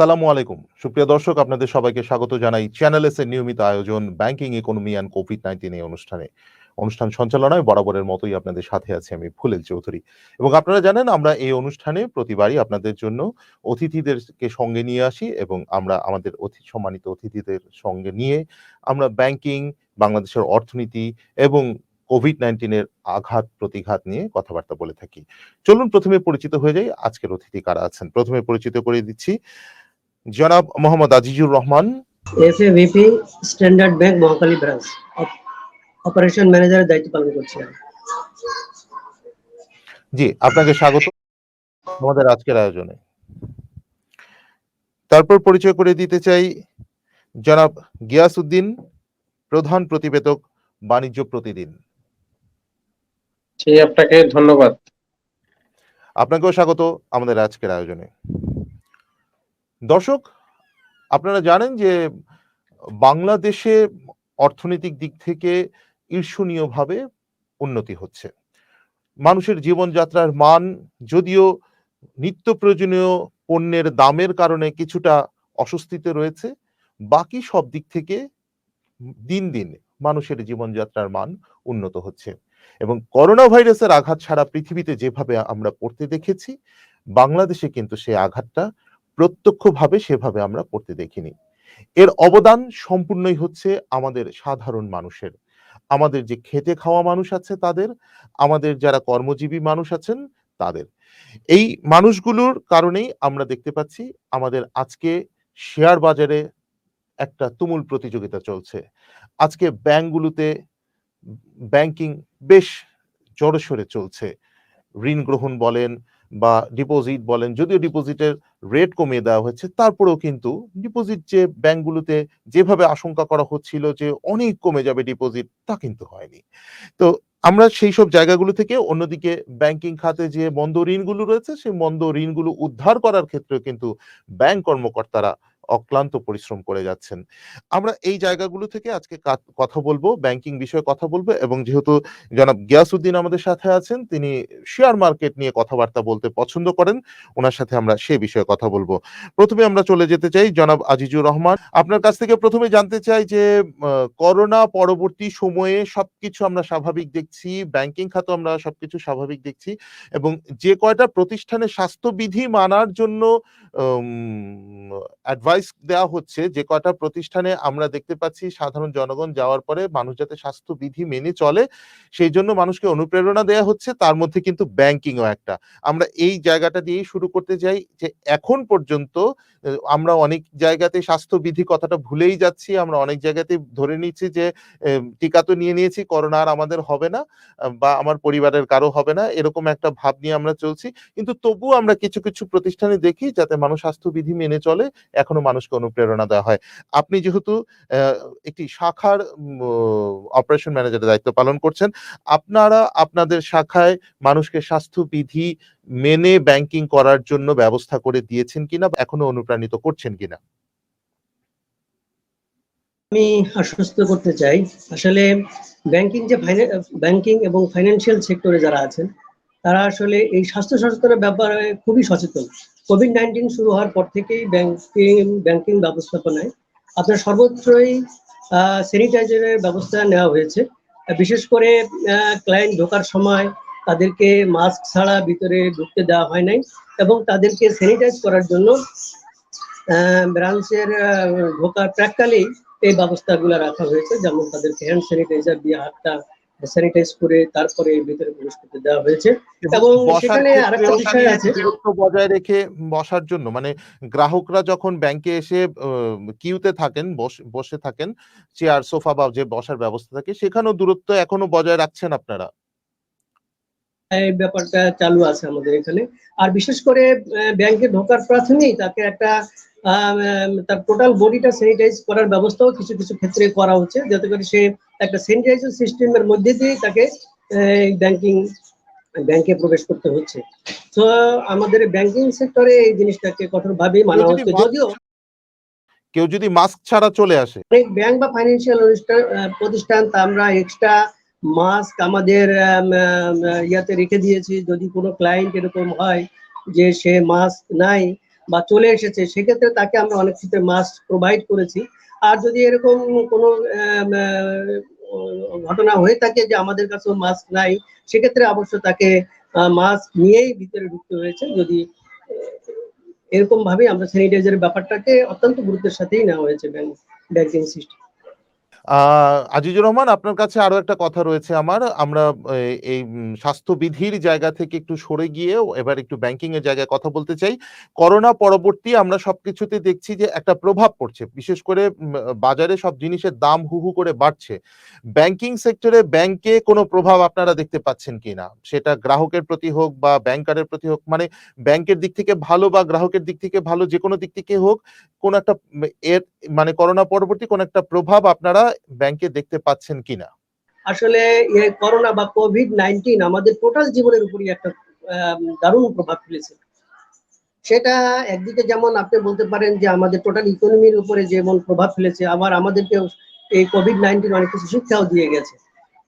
আসসালামু আলাইকুম। সুপ্রিয় দর্শক, আপনাদের সবাইকে স্বাগত জানাই চ্যানেল এস এর নিয়মিত আয়োজন ব্যাংকিং, ইকোনমি অ্যান্ড কোভিড-19 এই অনুষ্ঠানে। অনুষ্ঠান সঞ্চালনায় বরাবরের মতোই আপনাদের সাথে আছি আমি ফুলেল চৌধুরী। এবং আপনারা জানেন আমরা এই অনুষ্ঠানে প্রতিবারই আপনাদের জন্য অতিথিদেরকে সঙ্গে নিয়ে আসি এবং আমরা আমাদের সম্মানিত অতিথিদের সঙ্গে নিয়ে আমরা ব্যাংকিং, বাংলাদেশের অর্থনীতি এবং কোভিড-19 এর আঘাত প্রতিঘাত নিয়ে কথাবার্তা বলে থাকি। চলুন প্রথমে পরিচিত হয়ে যাই আজকের অতিথি কারা আছেন। প্রথমে পরিচিত করে দিচ্ছি জনাব Mohammad Azizur Rahman, FA VP, standard bank Mohakhali branch, operation ম্যানেজারের দায়িত্ব পালন করছিলেন। জি, আপনাকে স্বাগত আমাদের আজকের আয়োজনে। তারপর পরিচয় করে দিতে চাই জনাব গিয়াসউদ্দিন, প্রধান প্রতিবেদক, বাণিজ্য প্রতিদিন। জি, আপনাকে ধন্যবাদ। আপনাকেও স্বাগত আমাদের আজকের আয়োজনে। দর্শক, আপনারা জানেন যে বাংলাদেশে অর্থনৈতিক দিক থেকে ঈর্ষণীয়ভাবে উন্নতি হচ্ছে। মানুষের জীবনযাত্রার মান যদিও নিত্য প্রয়োজনীয় পণ্যের দামের কারণে কিছুটা অস্বস্তিতে রয়েছে, বাকি সব দিক থেকে দিন দিন মানুষের জীবনযাত্রার মান উন্নত হচ্ছে। এবং করোনা ভাইরাসের আঘাত সারা পৃথিবীতে যেভাবে আমরা পড়তে দেখেছি, বাংলাদেশে কিন্তু সেই আঘাতটা প্রত্যক্ষভাবে সেভাবে আমরা পড়তে দেখিনি। এর অবদান সম্পূর্ণই হচ্ছে আমাদের সাধারণ মানুষের। আমাদের যে খেটে খাওয়া মানুষ আছে তাদের, আমাদের যারা কর্মজীবী মানুষ আছেন তাদের। এই মানুষগুলোর কারণেই আমরা দেখতে পাচ্ছি আমাদের আজকে শেয়ার বাজারে একটা তুমুল প্রতিযোগিতা চলছে। আজকে ব্যাংকগুলোতে ব্যাংকিং বেশ জোরেশোরে চলছে। ঋণ গ্রহণ বলেন বা ডিপোজিট বলেন, যদিও ডিপোজিটের রেট কমিয়ে দেওয়া হয়েছে, তারপরেও কিন্তু ডিপোজিট যে ব্যাংকগুলোতে যেভাবে আশঙ্কা করা হচ্ছিল যে অনেক কমে যাবে ডিপোজিট, তা কিন্তু হয়নি। তো আমরা সেই সব জায়গাগুলো থেকে অন্যদিকে ব্যাংকিং খাতে যে মন্দ ঋণগুলো রয়েছে, সেই মন্দ ঋণগুলো উদ্ধার করার ক্ষেত্রেও কিন্তু ব্যাংক কর্মকর্তারা অক্লান্ত পরিশ্রম করে যাচ্ছেন। আমরা এই জায়গাগুলো থেকে আজকে কথা বলবো, ব্যাংকিং বিষয়ে কথা বলবো এবং যেহেতু জনাব গিয়াসউদ্দিন আমাদের সাথে আছেন, তিনি শেয়ার মার্কেট নিয়ে কথাবার্তা বলতে পছন্দ করেন, ওনার সাথে আমরা সে বিষয়ে কথা বলবো। প্রথমে আমরা চলে যেতে চাই জনাব আজিজুর রহমান, আপনার কাছ থেকে প্রথমে জানতে চাই যে করোনা পরবর্তী সময়ে সবকিছু আমরা স্বাভাবিক দেখছি, ব্যাংকিং খাতে আমরা সবকিছু স্বাভাবিক দেখছি এবং যে কয়টা প্রতিষ্ঠানে স্বাস্থ্যবিধি মানার জন্য অ্যাডভাইস দেওয়া হচ্ছে, যে কয়টা প্রতিষ্ঠানে আমরা দেখতে পাচ্ছি সাধারণ জনগণ যাওয়ার পরে মানুষ যাতে স্বাস্থ্যবিধি মেনে চলে সেই জন্য মানুষকে অনুপ্রেরণা দেওয়া হচ্ছে, তার মধ্যে কিন্তু ব্যাংকিংও একটা। আমরা এই জায়গাটা দিয়েই শুরু করতে চাই যে এখন পর্যন্ত আমরা অনেক জায়গাতে স্বাস্থ্যবিধি কথাটা ভুলেই যাচ্ছি। আমরা অনেক জায়গাতেই ধরে নিচ্ছি যে টিকা তো নিয়ে নিয়েছি, করোনা আর আমাদের হবে না বা আমার পরিবারের কারো হবে না, এরকম একটা ভাব নিয়ে আমরা চলছি। কিন্তু তবুও আমরা কিছু কিছু প্রতিষ্ঠানে দেখি যাতে মানুষ স্বাস্থ্যবিধি মেনে চলে, এখনো মানুষকে অনুপ্রেরণা দেওয়া হয়। আপনি যেহেতু একটি শাখার অপারেশন ম্যানেজারের দায়িত্ব পালন করছেন, আপনারা আপনাদের শাখায় মানুষকে স্বাস্থ্যবিধি মেনে ব্যাংকিং করার জন্য ব্যবস্থা করে দিয়েছেন কিনা, এখনো অনুপ্রাণিত করছেন কিনা? আমি আশ্বস্ত করতে চাই, আসলে ব্যাংকিং এবং ফাইন্যান্সিয়াল সেক্টরে যারা আছেন তারা আসলে এই স্বাস্থ্য সচেতনের ব্যাপারে খুবই সচেতন। কোভিড-19 শুরু হওয়ার পর থেকেই ব্যাংকিং ব্যবস্থাপনায় আপনার সর্বত্রই স্যানিটাইজারের ব্যবস্থা নেওয়া হয়েছে। বিশেষ করে ক্লায়েন্ট ঢোকার সময় তাদেরকে মাস্ক ছাড়া ভিতরে ঢুকতে দেওয়া হয় নাই এবং তাদেরকে স্যানিটাইজ করার জন্য ব্রাঞ্চের ঢোকার প্রাককালেই এই ব্যবস্থাগুলো রাখা হয়েছে, যেমন তাদেরকে হ্যান্ড স্যানিটাইজার দিয়ে হাতটা স্যানিটাইজ করে তারপরে ভিতরে প্রবেশ করতে দেওয়া হয়েছে। এবং সেখানে আরেকটা বিষয় আছে, দূরত্ব বজায় রেখে বসার জন্য, মানে গ্রাহকরা যখন ব্যাংকে এসে কিউতে থাকেন, বসে থাকেন, চেয়ার, সোফা বা যে বসার ব্যবস্থা থাকে, সেখানেও দূরত্ব এখনো বজায় রাখছেন আপনারা? এই ব্যাপারটা চালু আছে আমাদের এখানে। আর বিশেষ করে ব্যাংকে ঢোকার প্রাথমিক তাকে একটা তার টোটাল বডিটা স্যানিটাইজ করার ব্যবস্থাও কিছু কিছু ক্ষেত্রে করা হচ্ছে, যাতে করে সে একটা স্যানিটাইজার সিস্টেমের মধ্যে দিয়ে তাকে ব্যাংকে প্রবেশ করতে হচ্ছে। তো আমাদের ব্যাংকিং সেক্টরে এই জিনিসটাকে কঠোরভাবেই মানা হচ্ছে। যদিও কেউ যদি মাস্ক ছাড়া চলে আসে, অনেক ব্যাংক বা ফাইন্যান্সিয়াল প্রতিষ্ঠান তা আমরা এক্সট্রা মাস্ক আমাদের ইয়াতে রেখে দিয়েছি। যদি কোনো ক্লায়েন্ট এরকম হয় যে সে মাস্ক নাই বা চলে এসেছে, সেক্ষেত্রে তাকে আমরা অনেক ক্ষেত্রে মাস্ক প্রোভাইড করেছি। আর যদি এরকম কোনো ঘটনা হয়ে থাকে যে আমাদের কাছেও মাস্ক নাই, সেক্ষেত্রে অবশ্য তাকে মাস্ক নিয়েই ভিতরে ঢুকতে হয়েছে। যদি এরকম ভাবে আমরা স্যানিটাইজারের ব্যাপারটাকে অত্যন্ত গুরুত্বের সাথেই নেওয়া হয়েছে ব্যাংকিং সিস্টেম। আজিজুর রহমান, আপনার কাছে আরো একটা কথা রয়েছে আমার। আমরা এই স্বাস্থ্যবিধির জায়গা থেকে একটু সরে গিয়ে এবার একটু ব্যাংকিং এর জায়গায় কথা বলতে চাই। করোনা পরবর্তী আমরা সবকিছুতে দেখছি যে একটা প্রভাব পড়ছে। বিশেষ করে বাজারে সব জিনিসের দাম হু, হু করে বাড়ছে। ব্যাংকিং সেক্টরে ব্যাংকে কোনো প্রভাব আপনারা দেখতে পাচ্ছেন কিনা? সেটা গ্রাহকের প্রতি হোক বা ব্যাংকারের প্রতি হোক, মানে ব্যাংকের দিক থেকে ভালো বা গ্রাহকের দিক থেকে ভালো, যেকোনো দিক থেকে হোক, কোন একটা এর মানে করোনা পরবর্তী কোন একটা প্রভাব আপনারা ব্যাংকে দেখতে পাচ্ছেন কিনা? আসলে এই করোনা বা কোভিড-19 আমাদের টোটাল জীবনের উপরই একটা দারুণ প্রভাব ফেলেছে। সেটা একদিকে যেমন আপনি বলতে পারেন যে আমাদের টোটাল ইকোনমির উপরে যেমন প্রভাব ফেলেছে, আবার আমাদেরকেও এই কোভিড-19 অনেক কিছু শিক্ষাও দিয়ে গেছে।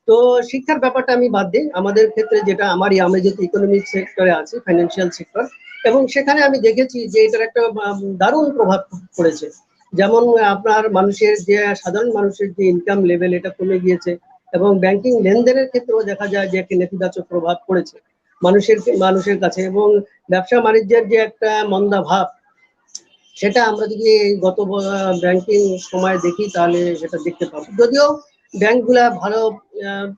তো শিক্ষার ব্যাপারটা আমি বাদ দিই। আমাদের ক্ষেত্রে যেটা আমি যেহেতু ইকোনমিক সেক্টরে আছি, ফাইন্যান্সিয়াল সেক্টর, এবং সেখানে আমি দেখেছি যে এটার একটা দারুণ প্রভাব পড়েছে। যেমন আপনার সাধারণ মানুষের যে ইনকাম লেভেল, এটা কমে গিয়েছে, এবং ব্যাংকিং লেনদেনের ক্ষেত্রেও দেখা যায় যে একটা নেতিবাচক প্রভাব পড়েছে মানুষের কাছে। এবং ব্যবসা বাণিজ্যের যে একটা মন্দা ভাব, সেটা আমরা যদি গত ব্যাংকিং সময় দেখি তাহলে সেটা দেখতে পাবো। যদিও ব্যাংকগুলা ভালো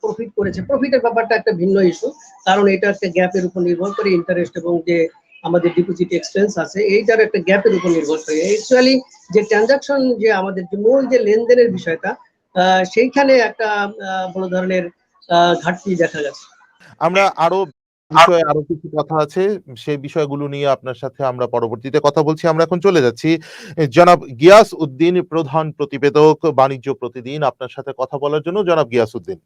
প্রফিট করেছে, প্রফিটের ব্যাপারটা একটা ভিন্ন ইস্যু, কারণ এটা একটা গ্যাপের উপর নির্ভর করে, ইন্টারেস্ট এবং যে আমাদের ডিপোজিট এক্সপেন্স আছে এইটার একটা গ্যাপের উপর নির্ভর করে। অ্যাকচুয়ালি যে ট্রানজাকশন, যে আমাদের যে মূল যে লেনদেনের বিষয়টা, সেইখানে একটা বড় ধরনের ঘাটতি দেখা গেছে। আমরা আরো বিষয়ে আরো কিছু কথা আছে। সেই বিষয়গুলো নিয়ে আপনার সাথে আমরা পরবর্তীতে কথা বলছি। আমরা এখন চলে যাচ্ছি জনাব গিয়াস উদ্দিন, প্রধান প্রতিবেদক, বাণিজ্য প্রতিদিন, আপনার সাথে কথা বলার জন্য। জনাব গিয়াস উদ্দিন।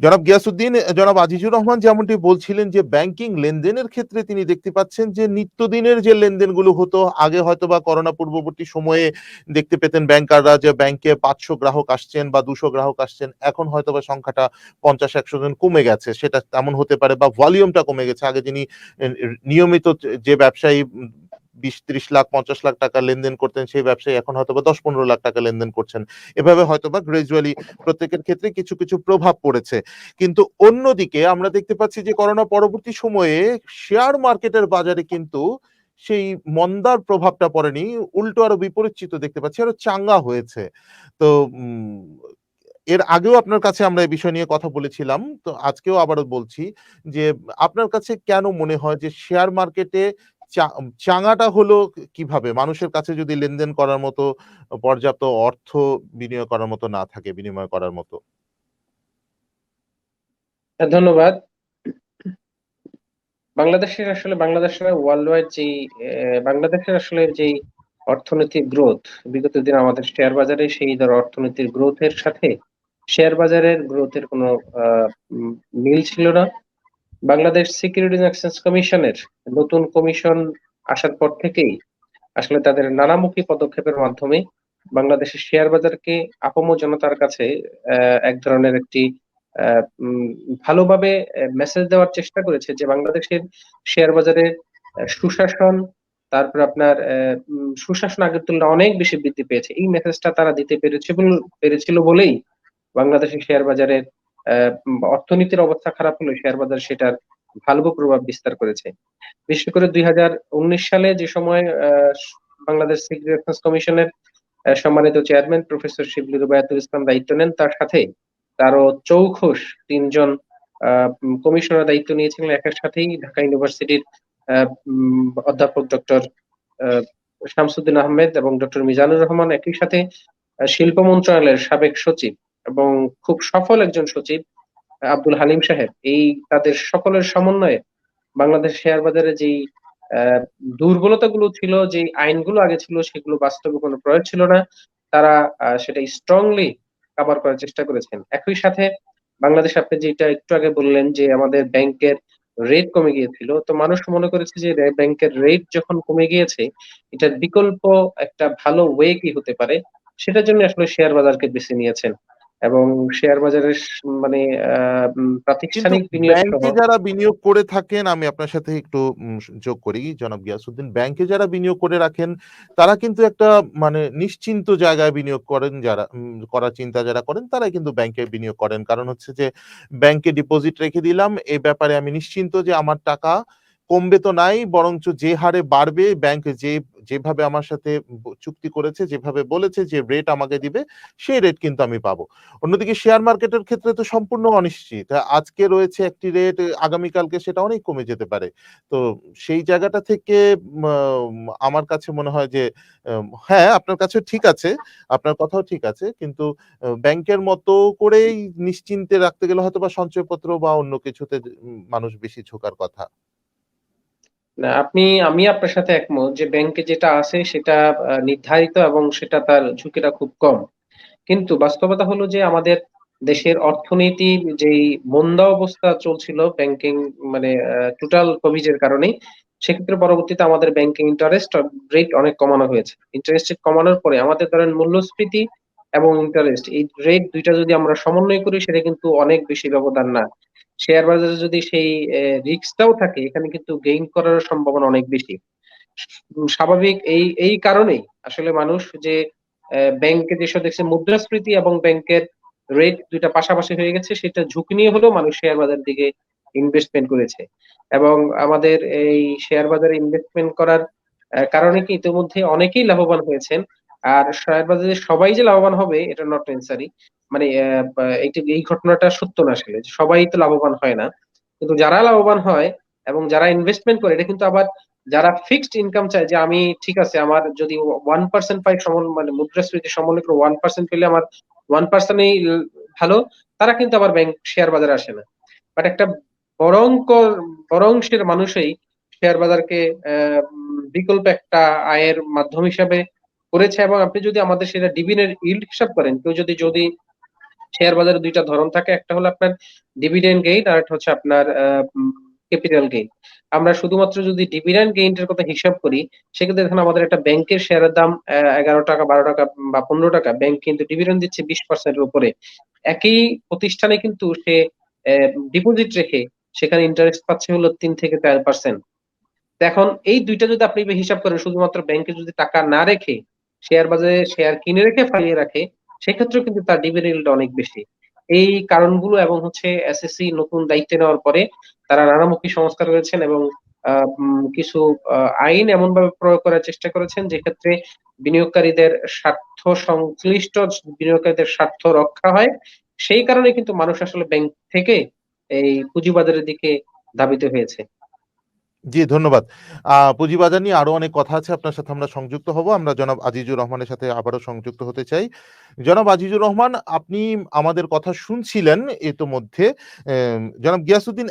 জনাব গিয়াসউদ্দিন, জনাব আজিজুর রহমান যেমনটি বলছিলেন যে ব্যাংকিং লেনদেনের ক্ষেত্রে তিনি দেখতে পাচ্ছেন যে নিত্যদিনের যে লেনদেনগুলো হতো আগে, হয়তোবা করোনা পূর্ববর্তী সময়ে দেখতে পেতেন ব্যাংকাররা যে ব্যাংকে ৫০০ গ্রাহক আসছেন বা ২০০ গ্রাহক আসছেন, এখন হয়তোবা সংখ্যাটা ৫০-১০০ জন কমে গেছে। সেটা তেমন হতে পারে, বা ভলিউমটা কমে গেছে। আগে যিনি নিয়মিত যে ব্যবসায়ী ২০-৩০ লাখ ৫০ লাখ টাকা লেনদেন করতেন, সেই ব্যবসায়ী এখন হয়তোবা ১০-১৫ লাখ টাকা লেনদেন করছেন। এভাবে হয়তোবা গ্রাজুয়ালি প্রত্যেকের ক্ষেত্রে কিছু, কিছু প্রভাব পড়েছে। কিন্তু অন্যদিকে আমরা দেখতে পাচ্ছি যে করোনা পরবর্তী সময়ে শেয়ার মার্কেটের বাজারে কিন্তু সেই মন্দার প্রভাবটা পড়েনি। উল্টো আরো বিপরীত চিত্র দেখতে পাচ্ছি, আরো চাঙ্গা হয়েছে। তো এর আগেও আপনার কাছে আমরা এই বিষয় নিয়ে কথা বলেছিলাম। তো আজকেও আবারও বলছি যে আপনার কাছে কেন মনে হয় যে শেয়ার মার্কেটে চা চাঙ্গাটা হলো কিভাবে? মানুষের কাছে যদি লেনদেন করার মতো পর্যাপ্ত অর্থ বিনিয়োগ করার মতো না থাকে, বিনিময় করার মতো? ধন্যবাদ। বাংলাদেশের ওয়ার্ল্ড ওয়াইড বাংলাদেশের আসলে যেই অর্থনৈতিক গ্রোথ বিগত দিন আমাদের শেয়ার বাজারে, সেই ধর অর্থনীতির গ্রোথের সাথে শেয়ার বাজারের গ্রোথের কোনো মিল ছিল না। বাংলাদেশ সিকিউরিটিজ এক্সচেঞ্জ কমিশনের নতুন কমিশন আসার পর থেকেই আসলে তাদের নানামুখী পদক্ষেপের মাধ্যমে বাংলাদেশের শেয়ার বাজারকে আপামর জনতার কাছে এক ধরনের একটি ভালোভাবে মেসেজ দেওয়ার চেষ্টা করেছে যে বাংলাদেশের শেয়ার বাজারে সুশাসন, তারপর আপনার সুশাসন আগের তুলনায় অনেক বেশি বৃদ্ধি পেয়েছে। এই মেসেজটা তারা দিতে পেরেছিল বলেই বাংলাদেশের শেয়ার বাজারের অর্থনীতির অবস্থা খারাপ হলেও শেয়ার বাজার সেটার ভালো প্রভাব বিস্তার করেছে। বিশেষ করে 2019 সালে যে সময় বাংলাদেশ সিকিউরিটি এক্সচেঞ্জ কমিশনের সম্মানিত চেয়ারম্যান প্রফেসর শিবলি রুবায়াতুল ইসলাম দায়িত্ব নেন, তার সাথে তারও চৌখস 3 জন কমিশনার দায়িত্ব নিয়েছিলেন একের সাথেই। ঢাকা ইউনিভার্সিটির অধ্যাপক ডক্টর শামসুদ্দিন আহমেদ এবং ডক্টর মিজানুর রহমান, একই সাথে শিল্প মন্ত্রণালয়ের সাবেক সচিব এবং খুব সফল একজন সচিব আব্দুল হালিম সাহেব। এই তাদের সকলের সমন্বয়ে বাংলাদেশ শেয়ার বাজারে যেই দুর্বলতাগুলো ছিল, যে আইনগুলো আগে ছিল, সেগুলো বাস্তবে কোনো প্রয়োগ ছিল না, তারা সেটা স্ট্রংলি কাভার করার চেষ্টা করেছেন। একই সাথে বাংলাদেশ, আপনি যেটা একটু আগে বললেন যে আমাদের ব্যাংকের রেট কমে গিয়েছিল, তো মানুষ মনে করেছে যে ব্যাংকের রেট যখন কমে গিয়েছে, এটার বিকল্প একটা ভালো ওয়ে কি হতে পারে, সেটার জন্য আসলে শেয়ার বাজারকে বেছে নিয়েছেন। এবং শেয়ার বাজারের মানে কিন্তু প্রাতিষ্ঠানিক বিনিয়োগ সহ। ব্যাংকে যারা বিনিয়োগ করে থাকেন, আমি আপনার সাথে একটু যোগ করি জনাব গিয়াসউদ্দিন। ব্যাংকে যারা বিনিয়োগ করে রাখেন, তারা কিন্তু একটা মানে নিশ্চিন্ত জায়গায় বিনিয়োগ করেন যারা করার চিন্তা যারা করেন, তারাই কিন্তু ব্যাংকে বিনিয়োগ করেন। কারণ হচ্ছে যে ব্যাংকে ডিপোজিট রেখে দিলাম, এ ব্যাপারে আমি নিশ্চিন্ত যে আমার টাকা কমবে তো নাই, বরঞ্চ যে হারে বাড়বে, ব্যাংক যেভাবে আমার সাথে চুক্তি করেছে, যেভাবে বলেছে যে রেট আমাকে দিবে, সেই রেট কিন্তু আমি পাবো। অন্যদিকে শেয়ার মার্কেটের ক্ষেত্রে তো সম্পূর্ণ অনিশ্চিত। আজকে রয়েছে একটি রেট, আগামীকালকে সেটা অনেক কমে যেতে পারে। তো সেই জায়গাটা থেকে আমার কাছে মনে হয় যে হ্যাঁ, আপনার কাছেও ঠিক আছে, আপনার কথাও ঠিক আছে। কিন্তু ব্যাংকের মতো করেই নিশ্চিন্তে রাখতে গেলে হয়তোবা সঞ্চয়পত্র বা অন্য কিছুতে মানুষ বেশি ঝোঁকার কথা। না, আমি আপনার সাথে একমত যে ব্যাংকে যেটা আছে সেটা নির্ধারিত এবং সেটা তার ঝুঁকিটা খুব কম। কিন্তু বাস্তবতা হলো যে আমাদের দেশের অর্থনীতির যেই মন্দা অবস্থা চলছিল ব্যাংকিং মানে টোটাল কোভিড এর কারণেই, সেক্ষেত্রে পরবর্তীতে আমাদের ব্যাংকিং ইন্টারেস্ট রেট অনেক কমানো হয়েছে। ইন্টারেস্ট রেট কমানোর পরে আমাদের ধরেন মূল্যস্ফীতি এবং ইন্টারেস্ট এই রেট ২ টা যদি আমরা সমন্বয় করি সেটা কিন্তু অনেক বেশি ব্যবধান না। শেয়ার বাজারে যদি সেই রিস্কটাও থাকে এখানে কিন্তু গেইন করার সম্ভাবনা অনেক বেশি। স্বাভাবিক এই কারণেই আসলে মানুষ যে ব্যাংকে যেসব দেখছে মুদ্রাস্ফীতি এবং ব্যাংকের রেট ২ টা পাশাপাশি হয়ে গেছে সেটা ঝুঁকি নিয়ে হলেও মানুষ শেয়ার বাজারের দিকে ইনভেস্টমেন্ট করেছে। এবং আমাদের এই শেয়ার বাজারে ইনভেস্টমেন্ট করার কারণে কি ইতিমধ্যে অনেকেই লাভবান হয়েছেন। আর শেয়ার বাজারে সবাই যে লাভবান হবে এটা নট নেসেসারি। মানে এই ঘটনাটা সত্য না আসলে। সবাই তো লাভবান হয় না। কিন্তু যারা লাভবান হয় এবং যারা ইনভেস্টমেন্ট করে এটা কিন্তু আবার যারা ফিক্সড ইনকাম চায় যে আমি ঠিক আছে আমার যদি 1% পাই মানে মুদ্রাস্ফীতি সমন্বয় করে 1% পেলে আমার 1% এই ভালো, তারা কিন্তু আবার ব্যাংক শেয়ার বাজারে আসে না। বাট একটা বড় বড় অংশের মানুষই শেয়ার বাজারকে বিকল্প একটা আয়ের মাধ্যম হিসাবে করেছে এবং আপনি যদি আমাদের সেটা ডিভিডেন্ড ইল্ড হিসাব করেন, কেউ যদি শেয়ার বাজারে ২ টা ধরন থাকে। একটা হলো আপনার ডিভিডেন্ড গেইন আর একটা হচ্ছে আপনার ক্যাপিটাল গেইন। আমরা শুধুমাত্র যদি ডিভিডেন্ড গেইন এর কথা হিসাব করি, সেক্ষেত্রে দেখেন আমাদের একটা ব্যাংকের শেয়ারের দাম ৳১১, ৳১২ বা ৳১৫। ব্যাংক কিন্তু ডিভিডেন্ড দিচ্ছে 20% এর উপরে। একই প্রতিষ্ঠানে কিন্তু সে ডিপোজিট রেখে সেখানে ইন্টারেস্ট পাচ্ছে হলো ৩ থেকে ৪%। তো এখন এই ২ টা যদি আপনি হিসাব করেন শুধুমাত্র ব্যাংকে যদি টাকা না রেখে শেয়ার বাজারে শেয়ার কিনে রেখে ফালিয়ে রাখে, সেক্ষেত্রেও কিন্তু তার ডিভিডেন্ড yield অনেক বেশি। এই কারণগুলো এবং হচ্ছে এসএসসি নতুন দায়িত্বে নেওয়ার পরে তারা নানামুখী সংস্কার করেছেন এবং কিছু আইন এমনভাবে প্রয়োগ করার চেষ্টা করেছেন যেক্ষেত্রে বিনিয়োগকারীদের স্বার্থ সংশ্লিষ্ট বিনিয়োগকারীদের স্বার্থ রক্ষা হয়। সেই কারণে কিন্তু মানুষ আসলে ব্যাংক থেকে এই পুঁজিবাজারের দিকে ধাবিত হয়েছে। জি, ধন্যবাদ। পুঁজিবাজার নিয়ে আরো অনেক কথা আছে। আপনার সাথে আমরা সংযুক্ত হব। আমরা জনাব আজিজুর রহমানের সাথে আবারও সংযুক্ত হতে চাই। জনাব আজিজুর রহমান, আপনি আমাদের কথা শুনছিলেন ইতোমধ্যে। জনাব গিয়াসউদ্দিন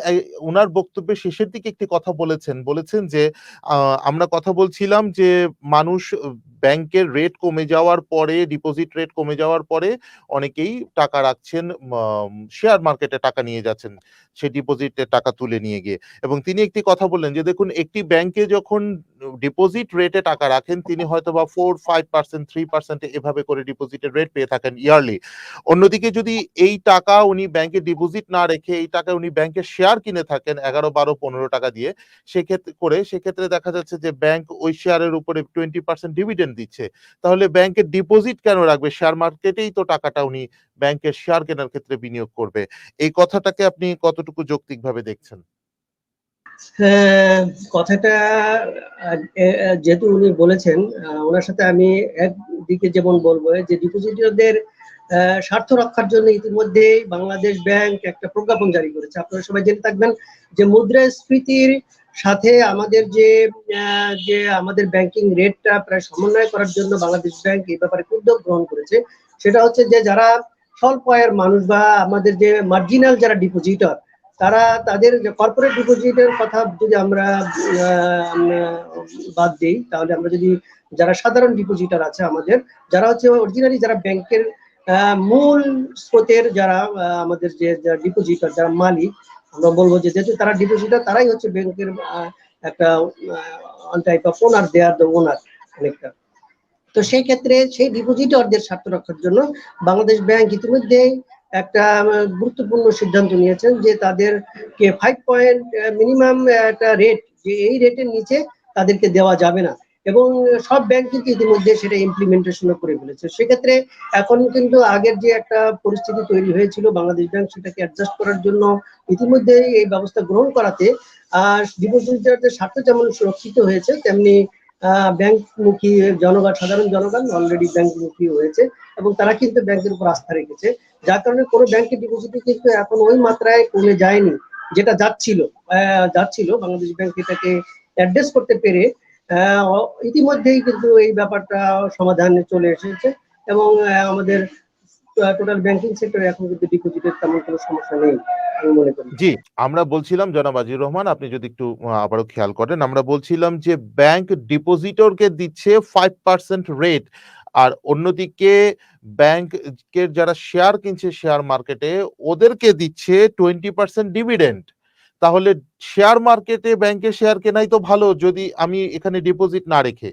উনার বক্তব্যের শেষের দিকে একটি কথা বলেছেন। বলেছেন যে, আ আমরা কথা বলছিলাম যে মানুষ ব্যাংকের রেট কমে যাওয়ার পরে, ডিপোজিট রেট কমে যাওয়ার পরে অনেকেই টাকা রাখছেন, শেয়ার মার্কেটে টাকা নিয়ে যাচ্ছেন। সে ডিপোজিটের টাকা তুলে নিয়ে গিয়ে। এবং তিনি একটি কথা বললেন যে দেখুন, একটি ব্যাংকে যখন ডিপোজিট রেটে টাকা রাখেন তিনি হয়তোবা 4-5% 3% এভাবে করে ডিপোজিটের রেট পেয়ে থাকেন ইয়ারলি। অন্যদিকে যদি এই টাকা উনি ব্যাংকে ডিপোজিট না রেখে এই টাকা উনি ব্যাংকের শেয়ার কিনে থাকেন ১১, ১২, ১৫ টাকা দিয়ে, সেক্ষেত্রে দেখা যাচ্ছে যে ব্যাংক ওই শেয়ারের উপরে 20% ডিভিডেন্ড দিচ্ছে। তাহলে ব্যাংকের ডিপোজিট কেন রাখবে? শেয়ার মার্কেটেই তো টাকাটা উনি ব্যাংকের শেয়ার কেনার ক্ষেত্রে বিনিয়োগ করবে। এই কথাটাকে আপনি কতটুকু যৌক্তিকভাবে দেখছেন? হ্যাঁ, কথাটা যেহেতু উনি বলেছেন, ওনার সাথে আমি একদিকে যেমন বলবো যে ডিপোজিটরদের স্বার্থ রক্ষার জন্য ইতিমধ্যেই বাংলাদেশ ব্যাংক একটা প্রজ্ঞাপন জারি করেছে। আপনারা সবাই জেনে থাকবেন যে মুদ্রাস্ফীতির সাথে আমাদের যে আমাদের ব্যাংকিং রেটটা প্রায় সমন্বয় করার জন্য বাংলাদেশ ব্যাংক এই ব্যাপারে উদ্যোগ গ্রহণ করেছে। সেটা হচ্ছে যে যারা স্বল্প আয়ের মানুষ বা আমাদের যে মার্জিনাল যারা ডিপোজিটর, তারা তাদের কর্পোরেট ডিপোজিটের কথা যদি আমরা বাদ দিই, তাহলে আমরা যদি যারা সাধারণ ডিপোজিটর আছে আমাদের, যারা হচ্ছে অরিজিনালি যারা ব্যাংকের মূল স্রোতের যারা আমাদের যে ডিপোজিটর যারা মালিক, আমরা বলবো যে যেহেতু তারা ডিপোজিটর তারাই হচ্ছে ব্যাংকের একটা type of owner, they are the owner অনেকটা। তো সেই ক্ষেত্রে সেই ডিপোজিটরদের স্বার্থ রক্ষার জন্য বাংলাদেশ ব্যাংক ইতিমধ্যেই একটা গুরুত্বপূর্ণ সিদ্ধান্ত নিয়েছেন যে তাদেরকে 5 মিনিমাম একটা রেট, যে এই রেটের নিচে তাদেরকে দেওয়া যাবে না, এবং সব ব্যাংক কিন্তু ইতিমধ্যে সেটা ইমপ্লিমেন্টেশনও করে ফেলেছে। সেক্ষেত্রে এখন কিন্তু আগের যে একটা পরিস্থিতি তৈরি হয়েছিল, বাংলাদেশ ব্যাংক সেটাকে অ্যাডজাস্ট করার জন্য ইতিমধ্যে এই ব্যবস্থা গ্রহণ করাতে ডিপোজিটরদের স্বার্থ যেমন সুরক্ষিত হয়েছে, তেমনি ব্যাংকমুখী জনগণ, সাধারণ জনগণ অলরেডি ব্যাংকমুখী হয়েছে এবং তারা কিন্তু ব্যাংকের উপর আস্থা রেখেছে, যার কারণে কোনো ব্যাংকের ডিপোজিট কিন্তু এখন ওই মাত্রায় কমে যায়নি যেটা যাচ্ছিল। বাংলাদেশ ব্যাংক এটাকে অ্যাড্রেস করতে পেরে ইতিমধ্যেই কিন্তু এই ব্যাপারটা সমাধানে চলে এসেছে এবং আমাদের টোটাল ব্যাংকিং সেক্টরে এখন কিন্তু ডিপোজিটের তেমন কোনো সমস্যা নেই আমি মনে করি। জি, আমরা বলছিলাম জনাব আজিজুর রহমান, আপনি যদি একটু আবারও খেয়াল করেন, আমরা বলছিলাম যে ব্যাংক ডিপোজিটরকে দিচ্ছে 5% রেট, আর অন্যদিকে ব্যাংকের যারা শেয়ার কিনছে শেয়ার মার্কেটে ওদেরকে দিচ্ছে 20% ডিভিডেন্ড। তাহলে শেয়ার মার্কেটে ব্যাংকের শেয়ার কেনাই তো ভালো যদি আমি এখানে ডিপোজিট না রেখে।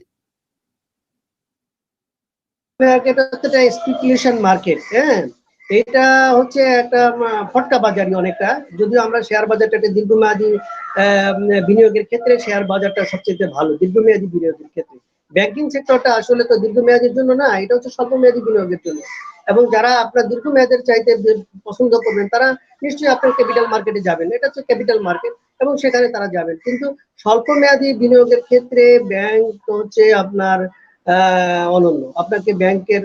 এটা হচ্ছে একটা স্পেকুলেশন মার্কেট, হ্যাঁ, এটা হচ্ছে একটা ফটকা বাজারি অনেকটা। যদিও আমরা শেয়ার বাজারটা দীর্ঘমেয়াদী বিনিয়োগের ক্ষেত্রে শেয়ার বাজারটা সবচেয়ে ভালো দীর্ঘমেয়াদী বিনিয়োগের ক্ষেত্রে। ব্যাংকিং সেক্টরটা আসলে তো দীর্ঘমেয়াদীর জন্য না, এটা হচ্ছে স্বল্পমেয়াদী বিনিয়োগের জন্য, এবং যারা আপনার দীর্ঘমেয়াদের চাইতে পছন্দ করবেন তারা নিশ্চয়ই আপনার ক্যাপিটাল মার্কেটে যাবেন, এটা হচ্ছে ক্যাপিটাল মার্কেট এবং সেখানে তারা যাবেন। কিন্তু স্বল্পমেয়াদী বিনিয়োগের ক্ষেত্রে ব্যাংক হচ্ছে আপনার অনন্য। আপনাকে ব্যাংকের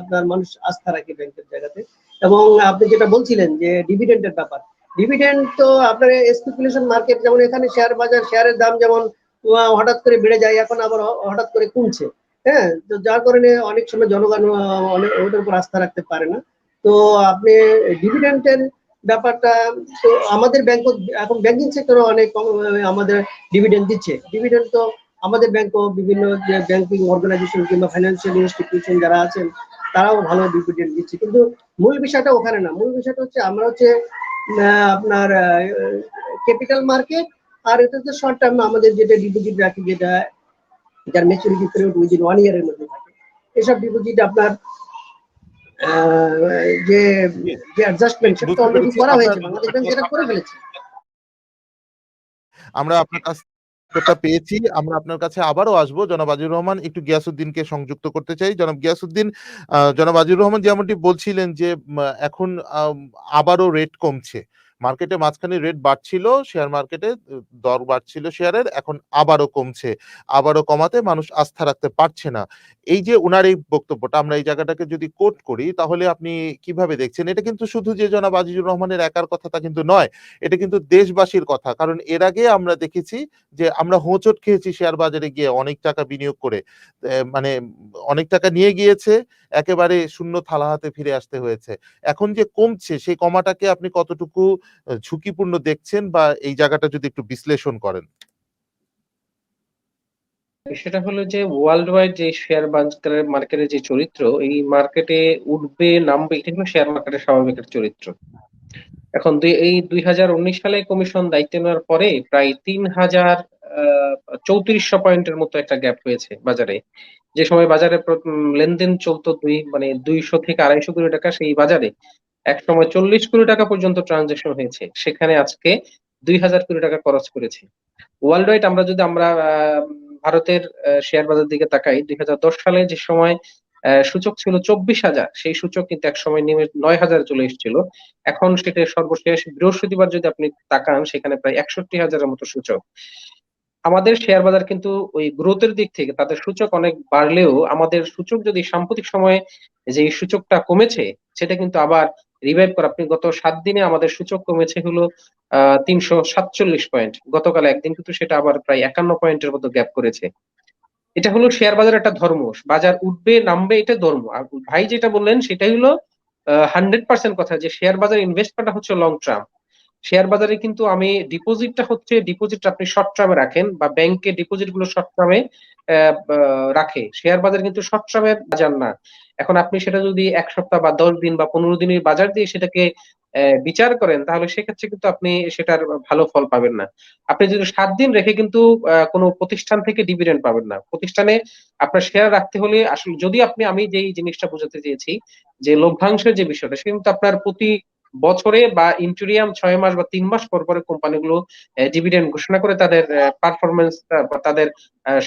আপনার মানুষ আস্থা রাখে ব্যাংকের জায়গাতে। এবং আপনি যেটা বলছিলেন যে ডিভিডেন্ডের ব্যাপার, ডিভিডেন্ড তো আপনার স্পেকুলেশন মার্কেট, যেমন এখানে শেয়ার বাজার, শেয়ারের দাম যেমন হঠাৎ করে বেড়ে যায়, এখন আবার হঠাৎ করে কমছে, হ্যাঁ, তো যার কারণে অনেক সময় জনগণ অনেক ওটার উপর আস্থা রাখতে পারে না। তো আপনি ডিভিডেন্ডের ব্যাপারটা, তো আমাদের ব্যাংক এখন ব্যাংকিং সেক্টরে অনেক আমাদের ডিভিডেন্ড দিচ্ছে। ডিভিডেন্ড তো আমাদের ব্যাংকও বিভিন্ন যে ব্যাংকিং অর্গানাইজেশন কিংবা ফাইন্যান্সিয়াল ইনস্টিটিউশন যারা আছেন তারাও ভালো ডিভিডেন্ড দিচ্ছে, কিন্তু মূল বিষয়টা ওখানে না। মূল বিষয়টা হচ্ছে আমরা হচ্ছে আপনার ক্যাপিটাল মার্কেট, আর এটা হচ্ছে শর্ট টার্ম আমাদের যেটা ডিপোজিট রাখি, যেটা যার ম্যাচুরিটি পিরিয়ড উইদিন 1 ইয়ারের মধ্যে থাকে, এসব ডিপোজিট আপনার যে অ্যাডজাস্টমেন্ট সেটা তো অলরেডি করা হয়েছে, বাংলাদেশ ব্যাংক যেটা করে ফেলেছে। আমরা আপনার কাছ উত্তরটা পেয়েছি। আমরা আপনার কাছে আবারও আসবো। জনাব আজিজুর রহমান, একটু গিয়াসউদ্দিনকে সংযুক্ত করতে চাই। জনাব গিয়াসউদ্দিন, জনাব আজিজুর রহমান যেমনটি বলছিলেন যে এখন আবারও রেট কমছে। মার্কেটে মাঝখানে রেট বাড়ছিল, শেয়ার মার্কেটে দর বাড়ছিল শেয়ারের, এখন আবারও কমছে। আবারও কমাতে মানুষ আস্থা রাখতে পারছে না। এই যে উনার এই বক্তব্যটা, আমরা এই জায়গাটাকে যদি কোট করি তাহলে আপনি কিভাবে দেখছেন? এটা কিন্তু শুধু যে জনাব আজিজুর রহমানের একার কথা তা কিন্তু নয়। এটা কিন্তু দেশবাসীর কথা। কারণ এর আগে আমরা দেখেছি যে আমরা হোঁচট খেয়েছি শেয়ার বাজারে গিয়ে অনেক টাকা বিনিয়োগ করে। মানে অনেক টাকা নিয়ে গিয়েছে, একেবারে শূন্য থালা হাতে ফিরে আসতে হয়েছে। এখন যে কমছে সেই কমাটাকে আপনি কতটুকু ঝুঁকিপূর্ণ দেখছেন, বা এই জায়গাটা যদি একটু বিশ্লেষণ করেন? সেটা হলো যে ওয়ার্ল্ড ওয়াইড যে শেয়ার মার্কেটের যে চরিত্র, এই মার্কেটে উঠবে নামবে, এটা হলো শেয়ার মার্কেটের স্বাভাবিক একটা চরিত্র। এখন এই 2019 সালে কমিশন দায়িত্ব নেওয়ার পরে প্রায় 3,3400 পয়েন্টের মতো একটা গ্যাপ হয়েছে বাজারে। যে সময় বাজারে লেনদেন চলতো 200 থেকে 250 কোটি টাকা, সেই বাজারে এক সময় 40 কোটি টাকা পর্যন্ত ট্রানজাকশন হয়েছে, সেখানে আজকে 2000 কোটি টাকা খরচ করেছে। ওয়ার্ল্ড ওয়াইড আমরা ভারতের শেয়ার বাজার দিকে তাকাই, 2010 সালে যে সময় সূচক ছিল 24,000, সেই সূচক কিন্তু একসময় নেমে 9,000 চলে এসেছিল। এখন সেটা সর্বশেষ বৃহস্পতিবার যদি আপনি তাকান, সেখানে প্রায় 61,000 এর মতো সূচক। আমাদের শেয়ার বাজার কিন্তু ওই গ্রোথের দিক থেকে তাদের সূচক অনেক বাড়লেও আমাদের সূচক যদি সাম্প্রতিক সময়ে যে সূচকটা কমেছে সেটা কিন্তু আবার রিভাইভ করা। আপনি গত 7 দিনে আমাদের সূচক কমেছে হলো 347 পয়েন্ট। গতকাল একদিন কিন্তু সেটা আবার প্রায় 51 পয়েন্টের মতো গ্যাপ করেছে। এটা হলো শেয়ার বাজার একটা ধর্ম। বাজার উঠবে নামবে, এটা ধর্ম। আর ভাই যেটা বললেন সেটাই হলো 100% কথা, যে শেয়ার বাজার ইনভেস্ট করাটা হচ্ছে লং টার্ম। শেয়ার বাজারে কিন্তু আমি ডিপোজিট আপনি শর্ট টার্মে রাখেন, বা ব্যাংকে ডিপোজিট গুলো শর্ট টার্মে রাখে। শেয়ার বাজার কিন্তু শর্ট টার্মের বাজার না। এখন আপনি সেটা যদি 1 সপ্তাহ বা 10 দিন বা 15 দিনের বাজার দিয়ে সেটাকে বিচার করেন তাহলে সেক্ষেত্রে কিন্তু আপনি সেটার ভালো ফল পাবেন না। আপনি যদি ৭ দিন রেখে কিন্তু কোনো প্রতিষ্ঠান থেকে ডিভিডেন্ড পাবেন না। প্রতিষ্ঠানে আপনার শেয়ার রাখতে হলে আসলে যদি আমি যেই জিনিসটা বোঝাতে চেয়েছি যে লভ্যাংশের যে বিষয়টা সে কিন্তু আপনার প্রতি বছরে বা ইন্টেরিয়ম ৬ মাস বা ৩ মাস পর কোম্পানিগুলো ডিভিডেন্ড ঘোষণা করে তাদের পারফরম্যান্স বা তাদের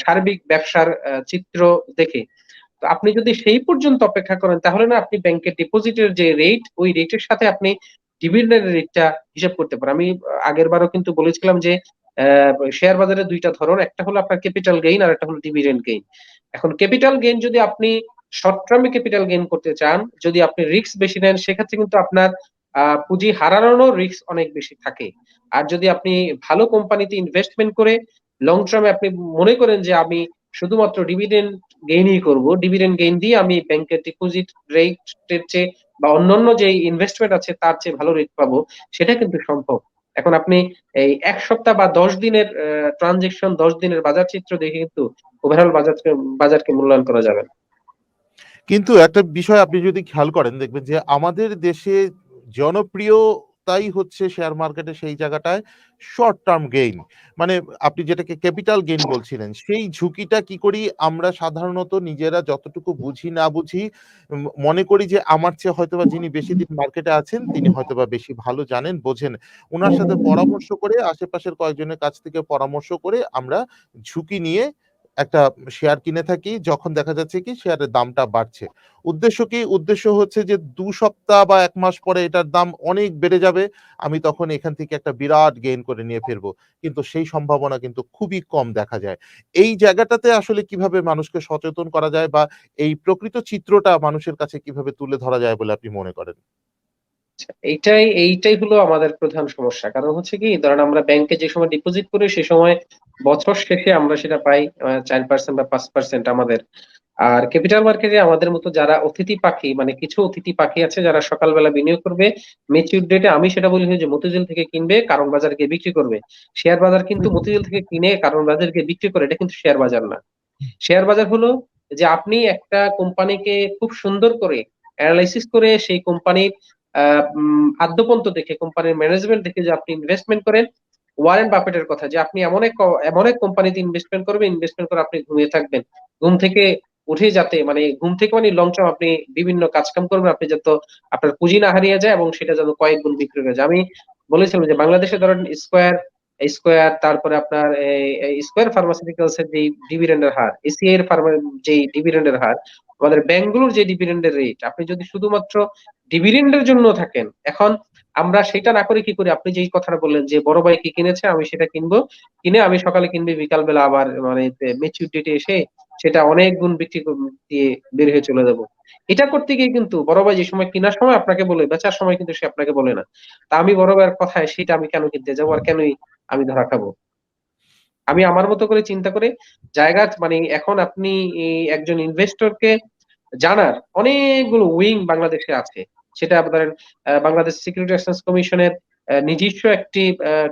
সার্বিক ব্যবসার চিত্র দেখে। তো আপনি যদি সেই পর্যন্ত অপেক্ষা করেন তাহলে না আপনি ব্যাংকের ডিপোজিটের যে রেট ওই রেটের সাথে আপনি ডিভিডেন্ডের রেটটা হিসাব করতে পারেন। আমি আগেরবারও কিন্তু বলেছিলাম যে শেয়ার বাজারে ২ টা ধরন। একটা হলো আপনার ক্যাপিটাল গেইন আর একটা হলো ডিভিডেন্ড গেইন। এখন ক্যাপিটাল গেইন যদি আপনি শর্ট টার্মে ক্যাপিটাল গেইন করতে চান, যদি আপনি রিস্ক বেশি নেন সেক্ষেত্রে কিন্তু আপনার পুঁজি হারানোরও রিস্ক অনেক বেশি থাকে। আর যদি আপনি ভালো কোম্পানিতে ইনভেস্টমেন্ট করে লং টার্মে আপনি মনে করেন যে আমি শুধুমাত্র ডিভিডেন্ড গেইনই করব, ডিভিডেন্ড গেইন দিয়ে আমি ব্যাংকের ডিপোজিট রেটের চেয়ে বা অন্যান্য যে ইনভেস্টমেন্ট আছে তার চেয়ে ভালো রেট পাবো, সেটা কিন্তু সম্ভব। এখন আপনি এই ১ সপ্তাহ বা ১০ দিনের ট্রানজেকশন ১০ দিনের বাজার চিত্র দেখে কিন্তু ওভারঅল বাজারকে মূল্যায়ন করা যাবে না। কিন্তু একটা বিষয় আপনি যদি খেয়াল করেন দেখবেন যে আমাদের দেশে জনপ্রিয়তাই হচ্ছে শেয়ার মার্কেটে সেই জায়গাটায় শর্ট টার্ম গেইন। মানে আপনি যেটাকে ক্যাপিটাল গেইন বলছিলেন, সেই ঝুঁকিটা কি করি আমরা সাধারণত নিজেরা যতটুকু বুঝি না বুঝি মনে করি যে আমার চেয়ে হয়তোবা যিনি বেশি দিন মার্কেটে আছেন তিনি হয়তোবা বেশি ভালো জানেন, বোঝেন। উনার সাথে পরামর্শ করে আশেপাশের কয়েকজনের কাছ থেকে পরামর্শ করে আমরা ঝুঁকি নিয়ে একটা শেয়ার কিনে থাকি, যখন দেখা যাচ্ছে কি শেয়ারের দামটা বাড়ছে। উদ্দেশ্য কি? উদ্দেশ্য হচ্ছে যে ২ সপ্তাহ বা ১ মাস পরে এটার দাম অনেক বেড়ে যাবে। আমি তখন এখান থেকে একটা বিরাট গেইন করে নিয়ে ফিরবো। কিন্তু সেই সম্ভাবনা কিন্তু খুবই কম দেখা যায়। এই জায়গাটাতে আসলে কিভাবে মানুষকে সচেতন করা যায় বা এই প্রকৃত চিত্রটা মানুষের কাছে কিভাবে তুলে ধরা যায় বলে আপনি মনে করেন? আচ্ছা, এইটাই হলো আমাদের প্রধান সমস্যা। কারণ হচ্ছে কি ধরেন আমরা ব্যাংকে যে সময় ডিপোজিট করি সে সময় বছর শেষে আমরা সেটা পাই ৪% বা ৫% আমাদের। আর ক্যাপিটাল মার্কেটে আমাদের মতো যারা অতিথি পাখি মানে কিছু অতিথি পাখি আছে যারা সকালবেলা বিনিয়োগ করবে, ম্যাচিউর ডেটে আমি সেটা বলি যে মতিঝিল থেকে কিনবে কারণ বাজারে গিয়ে বিক্রি করবে। শেয়ার বাজার কিন্তু মতিঝিল থেকে কিনে কারণ বাজারে গিয়ে বিক্রি করে এটা কিন্তু শেয়ার বাজার না। শেয়ার বাজার হলো যে আপনি একটা কোম্পানিকে খুব সুন্দর করে এনালাইসিস করে সেই কোম্পানির আদ্যপন্ত দেখে কোম্পানির ম্যানেজমেন্ট দেখে যে আপনি ইনভেস্টমেন্ট করেন। ওয়ারেন বাফেটের কথা যে আপনি এমন এক কোম্পানিতে ইনভেস্টমেন্ট করবেন, ইনভেস্টমেন্ট করে আপনি ঘুমিয়ে থাকবেন। ঘুম থেকে উঠে যাতে মানে ঘুম থেকে মানে লং টার্ম আপনি বিভিন্ন কাজকাম করবেন, আপনি যাতে আপনার পুঁজি না হারিয়ে যায় এবং সেটা যেন কয়েক গুণ বিক্রি হয়ে যায়। আমি বলেছিলাম যে বাংলাদেশে ধরেন স্কয়ার তারপরে আপনার স্কয়ার ফার্মাসিউটিক্যালস এর যে ডিভিডেন্ডের হার, এসিআই এর যে ডিভিডেন্ডের হার, আমাদের ব্যাংকগুলোর যে ডিভিডেন্ডের রেট, আপনি যদি শুধুমাত্র ডিভিডেন্ডের জন্য থাকেন, এখন আমরা সেটা না করে কি করি? আপনি যেই কথাটা বললেন যে বড় ভাই কি কিনেছে আমি সেটা কিনবো। কিনে আমি সকালে কিনবি বিকাল বেলা আবার মানে ম্যাচিউর ডেটে এসে সেটা অনেক গুণ বিক্রি দিয়ে বের হয়ে চলে যাবো। এটা করতে গিয়ে কিন্তু বড় ভাই যে সময় কিনার সময় আপনাকে বলে, বেচার সময় কিন্তু সে আপনাকে বলে না। তা আমি বড় ভাইয়ের কথায় সেটা আমি কেন কিনতে যাবো আর কেনই আমি ধরা খাবো? আমি আমার মতো করে চিন্তা করে জায়গা মানে এখন আপনি একজন ইনভেস্টরকে জানার অনেকগুলো উইং বাংলাদেশে আছে। সেটা ধরেন বাংলাদেশ সিকিউরিটি এক্সচেঞ্জ কমিশনের নিজস্ব একটি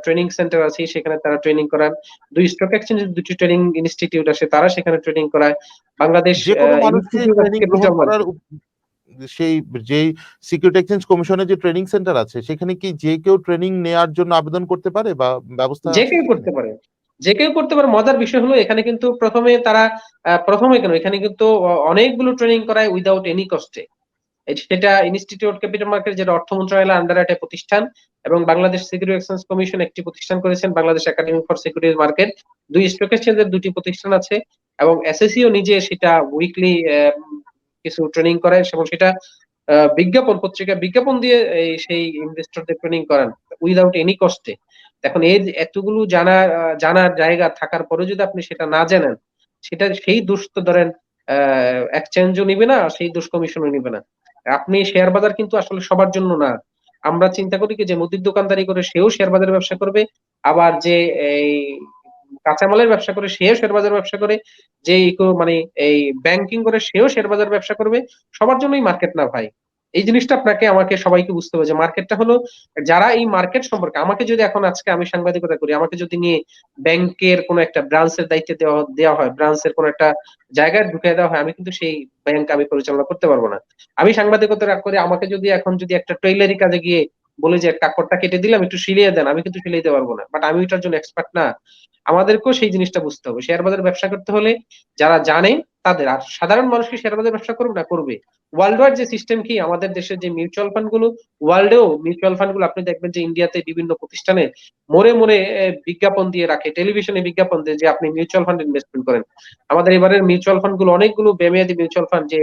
ট্রেনিং সেন্টার আছে। সেখানে তারা ট্রেনিং করান। ২ স্টক এক্সচেঞ্জের ২ টি ট্রেনিং ইনস্টিটিউট আছে। তারা সেখানে ট্রেনিং করায়। বাংলাদেশ যেকোনো মানুষ কি ইনস্টিটিউট অফ ট্রেনিং গ্রহণ ক্যাপিটাল করার মার্কেট সেই যেই সিকিউরিটি এক্সচেঞ্জ কমিশনের যে ট্রেনিং সেন্টার আছে সেখানে কি যে কেউ ট্রেনিং নেয়ার জন্য আবেদন করতে পারে বা ব্যবস্থা যে আছে কেউ সেখানে? করতে পারে। যে কেউ করতে পারে। মজার বিষয় হলো এখানে কিন্তু ১ম এ তারা ১ম এ কেন এখানে কিন্তু অনেকগুলো ট্রেনিং করায় উইথআউট এনি কস্ট এ। সেটা ইনস্টিটিউট ক্যাপিটাল মার্কেট যেটা অর্থ মন্ত্রণালয়ের আন্ডারে একটা প্রতিষ্ঠান এবং বাংলাদেশ সিকিউরিটি এক্সচেঞ্জ কমিশন একটি প্রতিষ্ঠান করেছেন, Bangladesh academy for securities market. ২ stock এক্সচেঞ্জের ২ টি প্রতিষ্ঠান আছে এবং এসএসসি ও নিজে সেটা উইকলি কিছু ট্রেনিং করায় এবং সেটা পত্রিকায় বিজ্ঞাপন দিয়ে সেই ইনভেস্টরদের ট্রেনিং করান উইথআউট এনি কস্ট এ। এখন এই যে এতগুলো জানার জায়গা থাকার পরেও যদি আপনি সেটা না জানেন, সেই দোষ তো ধরেন এক্সচেঞ্জও নিবে না, সেই দোষ কমিশনও নিবে না। আপনি শেয়ার বাজার কিন্তু আসলে সবার জন্য না। আমরা চিন্তা করি কি যে মুদির দোকানদারি করে সেও শেয়ার বাজারে ব্যবসা করবে। আবার যে এই কাঁচামালের ব্যবসা করে সেও শেয়ার বাজারে ব্যবসা করে। যে মানে এই ব্যাংকিং করে সেও শেয়ার বাজারে ব্যবসা করবে। সবার জন্যই মার্কেট না ভাই। এই জিনিসটা আমাকে সবাইকে বুঝতে হবে যে মার্কেটটা হলো যারা এই মার্কেট সম্পর্কে আমাকে যদি এখন আজকে আমি সাংবাদিকতা করি, আমাকে যদি নিয়ে ব্যাংকের কোন একটা ব্রাঞ্চের দায়িত্বে দেওয়া হয়, ব্রাঞ্চের কোন একটা জায়গায় ঢুকিয়ে দেওয়া হয়, আমি কিন্তু সেই ব্যাংক আমি পরিচালনা করতে পারব না। আমি সাংবাদিকতা করে আমাকে যদি এখন একটা টেইলারি কাজে গিয়ে বলে যে কাপড়টা কেটে দিলাম একটু সিলিয়ে দেন, আমি কিন্তু সিলাইতে পারবো না, বাট আমি ওইটার জন্য এক্সপার্ট না। আমাদেরকেও সেই জিনিসটা বুঝতে হবে। শেয়ার বাজারে ব্যবসা করতে হলে যারা জানে তাদের, আর সাধারণ মানুষ কি শেয়ার বাজারে ব্যবসা করবে না? করবে। ওয়ার্ল্ড ওয়াইড যে সিস্টেম কি, আমাদের দেশের যে মিউচুয়াল ফান্ড গুলো, ওয়ার্ল্ডেও মিউচুয়াল ফান্ড গুলো আপনি দেখবেন যে ইন্ডিয়াতে বিভিন্ন প্রতিষ্ঠানে মোড়ে মোড়ে বিজ্ঞাপন দিয়ে রাখে, টেলিভিশনে বিজ্ঞাপন দিয়ে যে আপনি মিউচুয়াল ফান্ড ইনভেস্টমেন্ট করেন। আমাদের এবারের মিউচুয়াল ফান্ড গুলো অনেকগুলো বেমেয়াদী মিউচুয়াল ফান্ড যে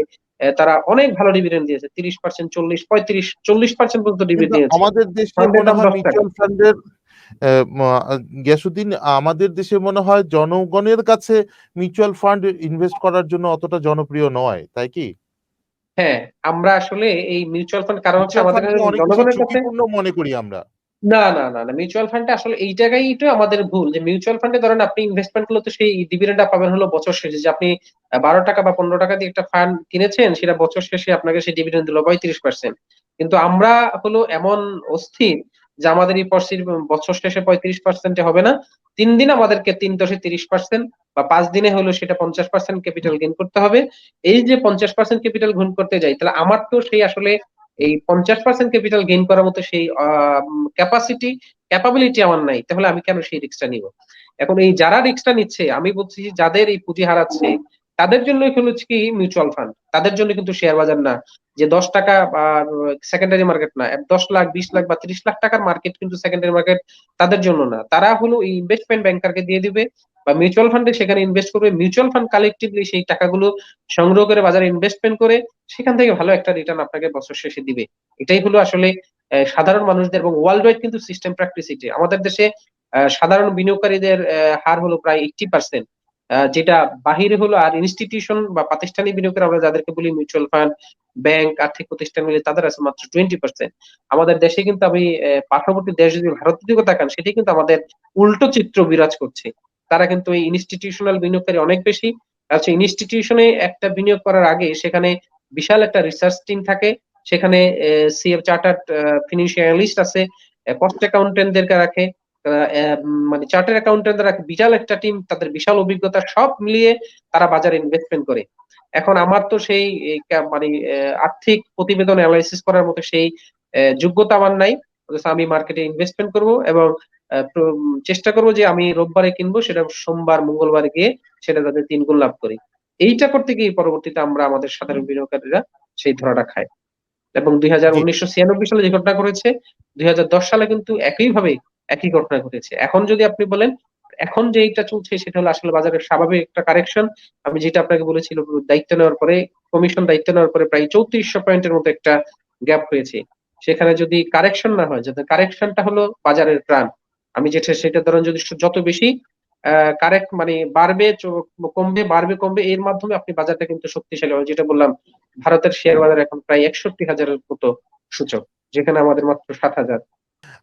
তারা অনেক ভালো ডিভিডেন্ড দিয়েছে, 30%, 40, 35, 40% পর্যন্ত ডিভিডেন্ড কিন্তু দিয়েছে। আমাদের দেশে ফান্ডের মনে দাম হয় 10 টাকা। মিউচুয়াল ফান্ডের গিয়াসউদ্দিন, আমাদের দেশে মনে হয় জনগণের কাছে মিউচুয়াল ফান্ড ইনভেস্ট করার জন্য অতটা জনপ্রিয় নয়, তাই কি? হ্যাঁ, আমরা আসলে এই মিউচুয়াল ফান্ড, কারণ হচ্ছে মিউচুয়াল আমাদের ফান্ডকে অনেক বেশি জনগণের কাছে ঝুঁকিপূর্ণ মনে করি আমরা। না, মিউচুয়াল ফান্ডে আসলে এই জায়গায় তো আমাদের ভুল, যে মিউচুয়াল ফান্ডে ধরেন আপনি ইনভেস্টমেন্ট করলে তো সেই ডিভিডেন্ডটা পাবেন হলো বছর শেষে, যে আপনি 12 টাকা বা 15 টাকা দিয়ে একটা ফান্ড কিনেছেন, সেটা বছর শেষে আপনাকে সেই ডিভিডেন্ড দিল 35%। কিন্তু আমরা হলো এমন অস্থির যে আমাদের এই বছর শেষে 35% হবে না, 3 দিন আমাদেরকে 3 × 30% বা 5 দিনে হলো সেটা 50% ক্যাপিটাল গেইন করতে হবে। এই যে 50% ক্যাপিটাল গেইন করতে যাই, তাহলে আমার তো সেই আসলে এই 50% ক্যাপিটাল গেইন করার মতো সেই ক্যাপাবিলিটি আমার নাই, তাহলে আমি কেন সেই রিস্কটা নিব? এখন এই যারা রিস্কটা নিচ্ছে, আমি বলছি যে যাদের এই পুঁজি হারাচ্ছে তাদের জন্যই হচ্ছে কি মিউচুয়াল ফান্ড, তাদের জন্য কিন্তু শেয়ার বাজার না। যে 10 টাকা বা সেকেন্ডারি মার্কেট না, 10 লাখ 20 লাখ বা 30 লাখ টাকার মার্কেট কিন্তু সেকেন্ডারি মার্কেট তাদের জন্য না। তারা হলো এই ইনভেস্টমেন্ট ব্যাংকারকে দিয়ে দিবে বা মিউচুয়াল ফান্ডে সেখানে ইনভেস্ট করবে। মিউচুয়াল ফান্ড কালেক্টিভলি সেই টাকাগুলো সংগ্রহ করে বাজারে ইনভেস্টমেন্ট করে সেখান থেকে ভালো একটা রিটার্ন আপনাকে বছর শেষে দিবে। এটাই হলো আসলে সাধারণ মানুষদের, এবং ওয়ার্ল্ড ওয়াইড কিন্তু সিস্টেম প্র্যাকটিসিটি। আমাদের দেশে সাধারণ বিনিয়োগকারীদের হার হলো প্রায় 80%, যেটা বাহিরে হলো, আর ইনস্টিটিউশন বা প্রাতিষ্ঠানিক বিনিয়োগকারী আমরা যাদেরকে বলি মিউচুয়াল ফান্ড, ব্যাংক, আর্থিক প্রতিষ্ঠান মিলে তাদের আছে মাত্র 20%। আমাদের দেশে কিন্তু আমি পার্শ্ববর্তী দেশ যদি ভারতের দিকে তাকান, সেটি কিন্তু আমাদের উল্টো চিত্র বিরাজ করছে। তারা কিন্তু এই ইনস্টিটিউশনাল বিনিয়োগকারী অনেক বেশি। আচ্ছা, ইনস্টিটিউশনে একটা বিনিয়োগ করার আগে সেখানে বিশাল একটা রিসার্চ টিম থাকে, সেখানে সিএফ চার্টার্ড ফিনান্সিয়াল অ্যানালিস্ট আছে, কস্ট অ্যাকাউন্টেন্টদেরকে রাখে, মানে চার্টার্ড অ্যাকাউন্টেন্ট রাখে, বিশাল একটা টিম, তাদের বিশাল অভিজ্ঞতা, সব মিলিয়ে তারা বাজারে ইনভেস্টমেন্ট করে। এখন আমার তো সেই মানে আর্থিক প্রতিবেদন অ্যানালাইসিস করার মতো সেই যোগ্যতা আমার নাই। অথচ আমি মার্কেটে ইনভেস্টমেন্ট করব এবং চেষ্টা করব যে আমি রোববারে কিনবো, সেটা সোমবার মঙ্গলবারে গিয়ে সেটা যাতে 3 গুণ লাভ করি। এইটা করতে গিয়ে পরবর্তীতে আমরা আমাদের সাধারণ বিনিয়োগকারীরা সেই ধরাটা খায়। এবং জি। 1996 সালে যে ঘটনা ঘটেছে, 2010 সালে কিন্তু একইভাবে একই ঘটনা ঘটেছে। এখন যদি আপনি বলেন, এখন যেইটা চলছে সেটা হলো আসলে বাজারের স্বাভাবিক একটা কারেকশন। আমি যেটা আপনাকে বলেছিলাম, দায়িত্ব নেওয়ার পরে, কমিশন দায়িত্ব নেওয়ার পরে প্রায় 3400 পয়েন্টের মতো একটা গ্যাপ হয়েছে। সেখানে যদি কারেকশন না হয়, যাতে কারেকশনটা হলো বাজারের প্রাণ। আমি যেটা সেটা ধরেন যদি যত বেশি কারেক্ট মানে বাড়বে কমবে, বাড়বে কমবে, এর মাধ্যমে আপনি বাজারটা কিন্তু শক্তিশালী হয়। যেটা বললাম, ভারতের শেয়ার বাজার এখন প্রায় 61,000-এর মতো সূচক, যেখানে আমাদের মাত্র 7,000।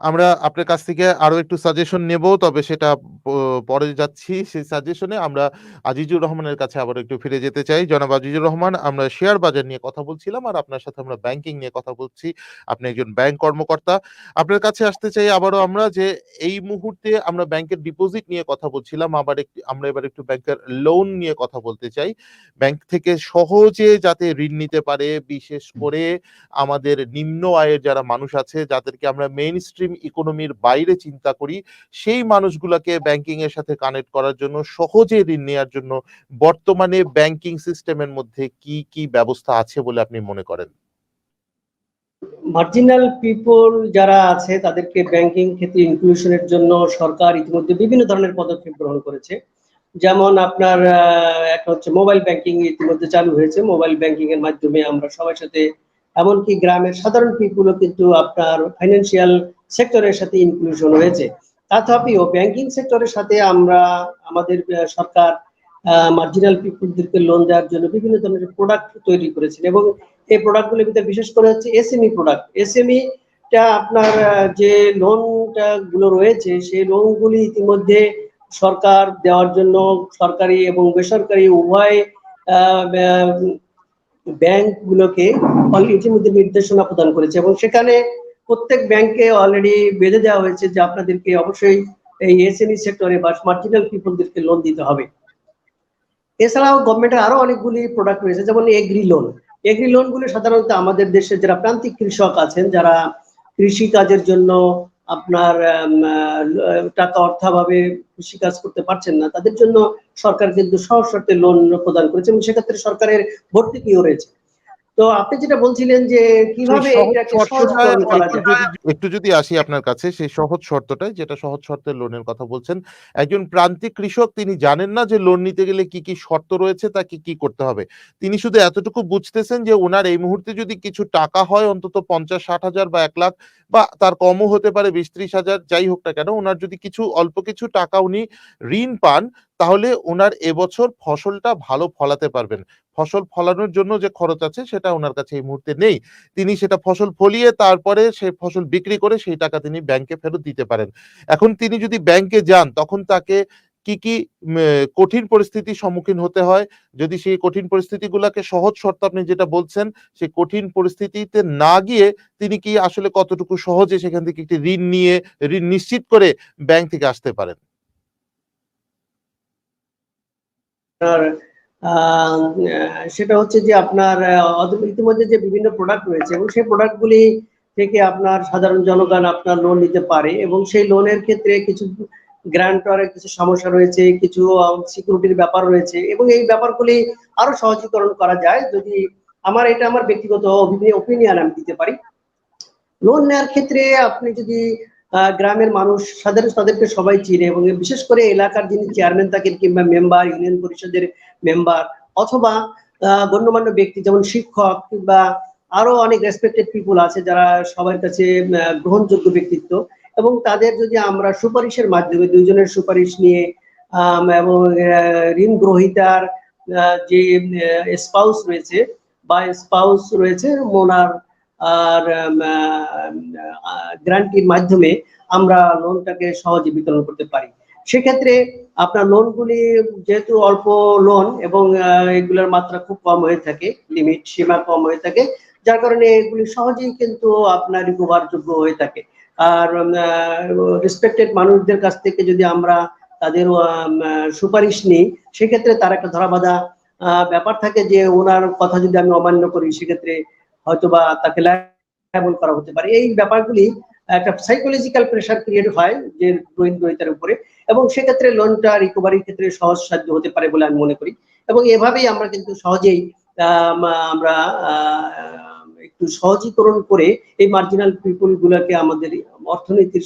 আমরা আপনার কাছ থেকে আরো একটু সাজেশন নেব। তবে সেটা প পরে যাচ্ছি। সেই সাজেশনে আমরা আজিজুর রহমানের কাছে আবারও একটু ফিরে যেতে চাই। জনাব আজিজুর রহমান, আমরা শেয়ার বাজার নিয়ে কথা বলছিলাম আর আপনার সাথে আমরা ব্যাংকিং নিয়ে কথা বলছি। আপনি একজন ব্যাংক কর্মকর্তা। আপনার কাছে আসতে চাই আবারও আমরা যে এই মুহূর্তে আমরা ব্যাংকের ডিপোজিট নিয়ে কথা বলছিলাম। আমরা এবার একটু ব্যাংকের লোন নিয়ে কথা বলতে চাই। ব্যাংক থেকে সহজে যাতে ঋণ নিতে পারে, বিশেষ করে আমাদের নিম্ন আয়ের যারা মানুষ আছে, যাদেরকে আমরা মেইনস্ট্রিম ইকোনমির বাইরে চিন্তা করি, সেই মানুষগুলাকে ব্যাংকিং এর সাথে কানেক্ট করার জন্য, সহজে ঋণ নেয়ার জন্য বর্তমানে ব্যাংকিং সিস্টেমের মধ্যে কি, কি ব্যবস্থা আছে বলে আপনি মনে করেন? মার্জিনাল পিপল যারা আছে তাদেরকে ব্যাংকিং ক্ষেত্রে ইনক্লুশনের জন্য সরকার ইতিমধ্যে বিভিন্ন ধরনের পদক্ষেপ গ্রহণ করেছে। যেমন আপনার একটা হচ্ছে মোবাইল ব্যাংকিং ইতিমধ্যে চালু হয়েছে। মোবাইল ব্যাংকিং এর মাধ্যমে আমরা সবার সাথে, এমনকি গ্রামের সাধারণ পিপুলও কিন্তু আপনার ফাইন্যান্সিয়াল সেক্টরের সাথে ইনক্লুশন হয়েছে। তথাপিও ব্যাংকিং সেক্টরের সাথে আমরা আমাদের সরকার মার্জিনাল পিপুলদেরকে লোন দেওয়ার জন্য বিভিন্ন ধরনের প্রোডাক্ট তৈরি করেছেন, এবং এই প্রোডাক্টগুলোর ভিতরে বিশেষ করে হচ্ছে এসএমই প্রোডাক্ট। এসএমইটা আপনার যে লোনটা গুলো রয়েছে, সেই লোনগুলি ইতিমধ্যে সরকার দেওয়ার জন্য সরকারি এবং বেসরকারি উভয় ব্যাংকগুলোকে ইতিমধ্যে নির্দেশনা প্রদান করেছে, এবং সেখানে প্রত্যেক ব্যাংকে অলরেডি বেঁধে দেওয়া হয়েছে যে আপনাদেরকে অবশ্যই এই এসএমই সেক্টরে বা মার্জিনাল পিপলদেরকে লোন দিতে হবে। এছাড়াও গভর্নমেন্টের আরো অনেকগুলি প্রোডাক্ট রয়েছে, যেমন এগ্রি লোন। এগ্রি লোনগুলি সাধারণত আমাদের দেশে যারা প্রান্তিক কৃষক আছেন, যারা কৃষি কাজের জন্য আপনার টাকা অর্থাভাবে কৃষি কাজ করতে পারছেন না, তাদের জন্য সরকার কিন্তু সহজ শর্তে লোন প্রদান করেছে এবং সেক্ষেত্রে সরকারের ভর্তুকিও রয়েছে। তো আপনি যেটা বলছিলেন যে সেই কিভাবে সহজ এটাকে শর্তটায় সহজকরণ করা যায়। একটু যদি আসি আপনার কাছে সেই সহজ শর্তটায়, যেটা সহজ শর্তের লোনের কথা বলছেন। একজন প্রান্তিক কৃষক তিনি জানেন না যে লোন নিতে গেলে কি শর্ত রয়েছে, তাকে কি করতে হবে। তিনি শুধু এতটুকু বুঝতেছেন যে উনার এই মুহূর্তে যদি কিছু টাকা হয় অন্তত ৫০-৬০ হাজার বা ১ লাখ বা তার কমও হতে পারে ২০-৩০ হাজার, যাই হোক না কেন, উনার যদি অল্প কিছু টাকা উনি ঋণ পান, তাহলে উনার এবছর ফসলটা ভালো ফলাতে পারবেন। ফসল ফলানোর জন্য যে খরচ আছে সেটা উনার কাছে এই মুহূর্তে নেই। তিনি সেটা ফসল ফলিয়ে তারপরে সেই ফসল বিক্রি করে সেই টাকা তিনি ব্যাংকে ফেরত দিতে পারেন। এখন তিনি যদি ব্যাংকে যান তখন তাকে কি কঠিন পরিস্থিতির সম্মুখীন হতে হয়। যদি সেই কঠিন পরিস্থিতিগুলাকে সহজ শর্ত আপনি যেটা বলছেন, সেই কঠিন পরিস্থিতিতে না গিয়ে তিনি কি আসলে কতটুকু সহজে সেখান থেকে একটি ঋণ নিয়ে ঋণ নিশ্চিত করে ব্যাংক থেকে আসতে পারেন? আপনার সেটা হচ্ছে যে আপনার ইতিমধ্যে যে বিভিন্ন প্রোডাক্ট রয়েছে এবং সেই প্রোডাক্টগুলি থেকে আপনার সাধারণ জনগণ আপনার লোন নিতে পারে এবং সেই লোনের ক্ষেত্রে কিছু গ্রান্টরের কিছু সমস্যা রয়েছে, কিছু সিকিউরিটির ব্যাপার রয়েছে এবং এই ব্যাপারগুলি আরো সহজীকরণ করা যায় যদি আমার ব্যক্তিগত ওপিনিয়ন আমি দিতে পারি। লোন নেওয়ার ক্ষেত্রে আপনি যদি গ্রামের মানুষ তাদেরকে সবাই চিনে এবং বিশেষ করে এলাকার যিনি চেয়ারম্যান থাকেন কিংবা মেম্বার, ইউনিয়ন পরিষদের মেম্বার অথবা গণ্যমান্য ব্যক্তি যেমন শিক্ষক কিংবা আরো অনেক রেসপেক্টেড পিপুল আছে যারা সবার কাছে গ্রহণযোগ্য ব্যক্তিত্ব এবং তাদের যদি আমরা সুপারিশের মাধ্যমে দুইজনের সুপারিশ নিয়ে এবং ঋণ গ্রহীতার যে স্পাউস রয়েছে ওনার আর গ্রান্টির মাধ্যমে আমরা লোনটাকে সহজে বিতরণ করতে পারি। সেক্ষেত্রে আপনার লোনগুলি যেহেতু অল্প লোন এবং এগুলোর মাত্রা খুব কম হয়ে থাকে, লিমিট সীমা কম হয়ে থাকে, যার কারণে এগুলি সহজেই কিন্তু আপনার রিকভারযোগ্য হয়ে থাকে। আর রেসপেক্টেড মানুষদের কাছ থেকে যদি আমরা তাদের সুপারিশ নিই সেক্ষেত্রে তার একটা ধরাবাঁধা ব্যাপার থাকে যে ওনার কথা যদি আমি অমান্য করি সেক্ষেত্রে হয়তোবা তাকে লায়াবল করা হতে পারে। এই ব্যাপারগুলি একটা সাইকোলজিক্যাল প্রেসার ক্রিয়েট হয় যে গ্রহীতার উপরে এবং সেক্ষেত্রে লোনটা রিকভারির ক্ষেত্রে সহজসাধ্য হতে পারে বলে আমি মনে করি এবং এভাবেই আমরা কিন্তু সহজেই আমরা একটু সহজীকরণ করে এই মার্জিনাল পিপল গুলোকে আমাদের অর্থনীতির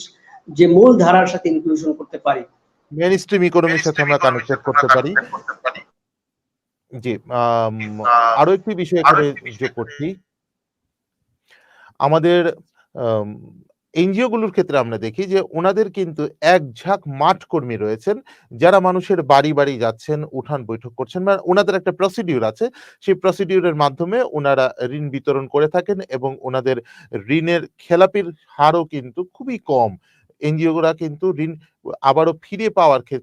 যে মূল ধারার সাথে ইনক্লুশন করতে পারি, মেইনস্ট্রিম ইকোনমির সাথে আমরা কানেক্টেড করতে পারি। জি, আরো একটি বিষয় এখানে যোগ করছি। আমাদের এনজিও গুলোর ক্ষেত্রে আমরা দেখি যে ওনাদের কিন্তু এক ঝাঁক মাঠ কর্মী রয়েছেন যারা মানুষের বাড়ি বাড়ি যাচ্ছেন, উঠান বৈঠক করছেন, বা ওনাদের একটা প্রসিডিউর আছে। সেই প্রসিডিউরের মাধ্যমে ওনারা ঋণ বিতরণ করে থাকেন এবং ওনাদের ঋণের খেলাপির হারও কিন্তু খুবই কম। এনজিও গুলা কিন্তু ঋণ আবারও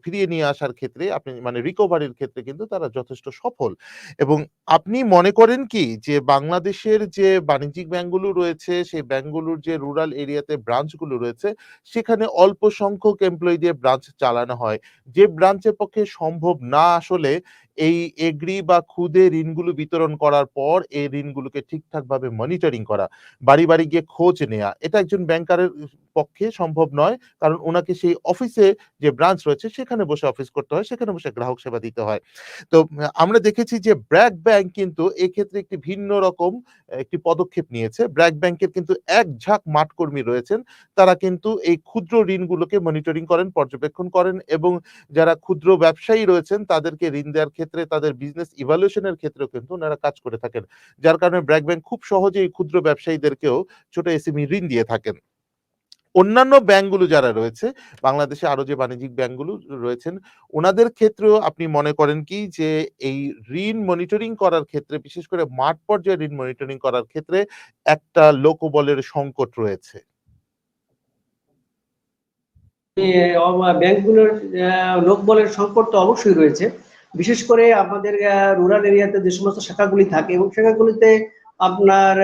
ফিরিয়ে নিয়ে আসার ক্ষেত্রে আপনি মানে রিকভারির ক্ষেত্রে কিন্তু তারা যথেষ্ট সফল। এবং আপনি মনে করেন কি যে বাংলাদেশের যে বাণিজ্যিক ব্যাংকগুলো রয়েছে, সেই ব্যাংকগুলোর যে রুরাল এরিয়াতে ব্রাঞ্চগুলো রয়েছে, সেখানে অল্প সংখ্যক এমপ্লয়ি দিয়ে ব্রাঞ্চ চালানো হয়। যে ব্রাঞ্চের পক্ষে সম্ভব না আসলে এই এগ্রি বা খুদে ঋণগুলো বিতরণ করার পর এই ঋণগুলোকে ঠিকঠাকভাবে মনিটরিং করা, বাড়ি, বাড়ি গিয়ে খোঁজ নেয়া, এটা একজন ব্যাংকারের পক্ষে সম্ভব নয়। কারণ উনাকে সেই অফিসে যে ব্রাঞ্চ রয়েছে সেখানে বসে অফিস করতে হয়, সেখানে বসে গ্রাহক সেবা দিতে হয়। তো আমরা দেখেছি যে ব্র্যাক ব্যাংক কিন্তু এক্ষেত্রে একটি ভিন্ন রকম একটি পদক্ষেপ নিয়েছে। ব্র্যাক ব্যাংকের কিন্তু এক ঝাঁক মাঠকর্মী রয়েছেন। তারা কিন্তু এই ক্ষুদ্র ঋণগুলোকে মনিটরিং করেন, পর্যবেক্ষণ করেন এবং যারা ক্ষুদ্র ব্যবসায়ী রয়েছেন তাদেরকে ঋণ দেওয়ার ক্ষেত্রে, তাদের বিজনেস ইভালুয়েশন এর ক্ষেত্রেও কিন্তু ওনারা কাজ করে থাকেন। যার কারণে ব্র্যাক ব্যাংক খুব সহজেই ক্ষুদ্র ব্যবসায়ীদেরকেও ছোট এসএমই ঋণ দিয়ে থাকেন। অন্যান্য ব্যাংকগুলো যারা রয়েছে, বাংলাদেশে আরো যে বাণিজ্যিক ব্যাংকগুলো রয়েছেন, ওনাদের ক্ষেত্রেও আপনি মনে করেন কি যে এই ঋণ মনিটরিং করার ক্ষেত্রে, বিশেষ করে মাঠ পর্যায়ে ঋণ মনিটরিং করার ক্ষেত্রে একটা লোকবলের সংকট রয়েছে? ব্যাংকগুলোর লোকবলের সংকট তো অবশ্যই রয়েছে, বিশেষ করে আমাদের রুরাল এরিয়াতে যে সমস্ত শাখাগুলি থাকে এবং শাখাগুলিতে আপনার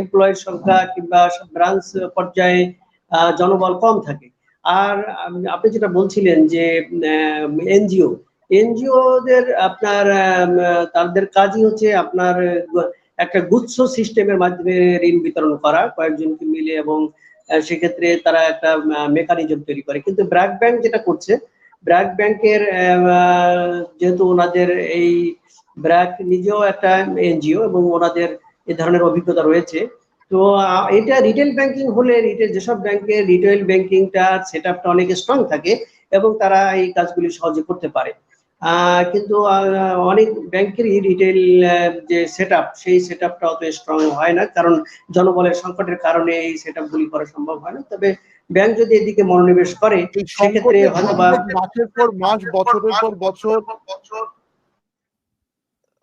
এমপ্লয়ের সংখ্যা কিংবা ব্রাঞ্চ পর্যায়ে জনবল কম থাকে। আর আপনি যেটা বলছিলেন যে এনজিওদের আপনার তাদের কাজই হচ্ছে আপনার একটা গুচ্ছ সিস্টেমের মাধ্যমে ঋণ বিতরণ করা কয়েকজনকে মিলে, এবং সেক্ষেত্রে তারা একটা মেকানিজম তৈরি করে। কিন্তু ব্র্যাক ব্যাংক যেটা করছে, ব্র্যাক ব্যাংকের যেহেতু ওনাদের এই ব্র্যাক নিজেও একটা এনজিও এবং ওনাদের এ ধরনের অভিজ্ঞতা রয়েছে, তো এটা রিটেল ব্যাংকিং হলে রিটেল যেসব ব্যাংকের রিটেল ব্যাংকিংটা সেটআপটা অনেক স্ট্রং থাকে এবং তারা এই কাজগুলি সহজে করতে পারে। কিন্তু অনেক ব্যাংকেরই রিটেল যে সেটআপ, সেই সেটআপটা অত স্ট্রং হয় না, কারণ জনবলের সংকটের কারণে এই সেটআপগুলি করা সম্ভব হয় না। তবে ব্যাংক যদি এদিকে মনোনিবেশ করে এই সেক্ষেত্রে সংকটের হয়তোবা মাসের পর মাস, বছরের পর বছর,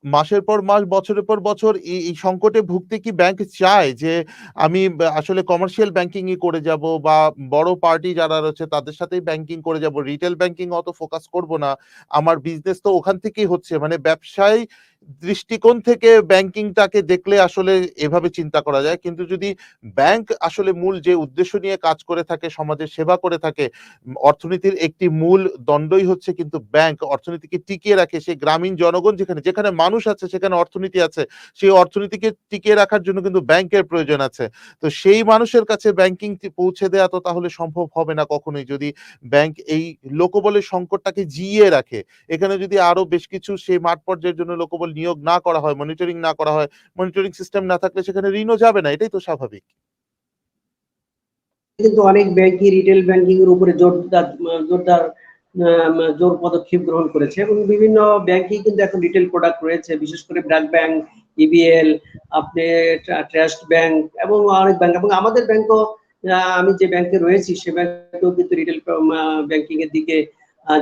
মাসের পর মাস, বছরের পর বছর এই সংকটে ভুগতে কি ব্যাংক চায় যে আমি আসলে কমার্শিয়াল ব্যাংকিংই করে যাব, বা বড় পার্টি যারা রয়েছে তাদের সাথেই ব্যাংকিং করে যাব, রিটেল ব্যাংকিং অত ফোকাস করব না, আমার বিজনেস তো ওখান থেকেই হচ্ছে। মানে ব্যবসায় দৃষ্টিকোণ থেকে ব্যাংকিংটাকে দেখলে আসলে এভাবে চিন্তা করা যায়। কিন্তু যদি ব্যাংক আসলে মূল যে উদ্দেশ্য নিয়ে কাজ করে থাকে, সমাজের সেবা করে থাকে, অর্থনীতির একটি মূল দণ্ডই হচ্ছে কিন্তু ব্যাংক অর্থনীতিকে টিকিয়ে রাখে। সেই গ্রামীণ জনগণ যেখানে মানুষ আছে সেখানে অর্থনীতি আছে। সেই অর্থনীতিকে টিকিয়ে রাখার জন্য কিন্তু ব্যাংকের প্রয়োজন আছে। তো সেই মানুষের কাছে ব্যাংকিং পৌঁছে দেয়া তো তাহলে সম্ভব হবে না কখনোই, যদি ব্যাংক এই লোকবলের সংকটটাকে জিইয়ে রাখে। এখানে যদি আরো বেশ কিছু সেই মাঠ পর্যায়ের জন্য লোকবল নিয়োগ না করা হয়, মনিটরিং না করা হয়, মনিটরিং সিস্টেম না থাকলে সেখানে ঋণও যাবে না। এটাই তো স্বাভাবিক। কিন্তু অনেক ব্যাংকই রিটেল ব্যাংকিং এর উপরে জোর পদক্ষেপ গ্রহণ করেছে, এবং বিভিন্ন ব্যাংকই কিন্তু এখন রিটেল প্রোডাক্ট রয়েছে, বিশেষ করে ব্র্যাক ব্যাংক, ইবিএল, আপনি ট্রাস্ট ব্যাংক এবং অনেক ব্যাংক, এবং আমাদের ব্যাংকও, আমি যে ব্যাংকে রয়েছি সে ব্যাংকেও কিন্তু রিটেল ব্যাংকিং এর দিকে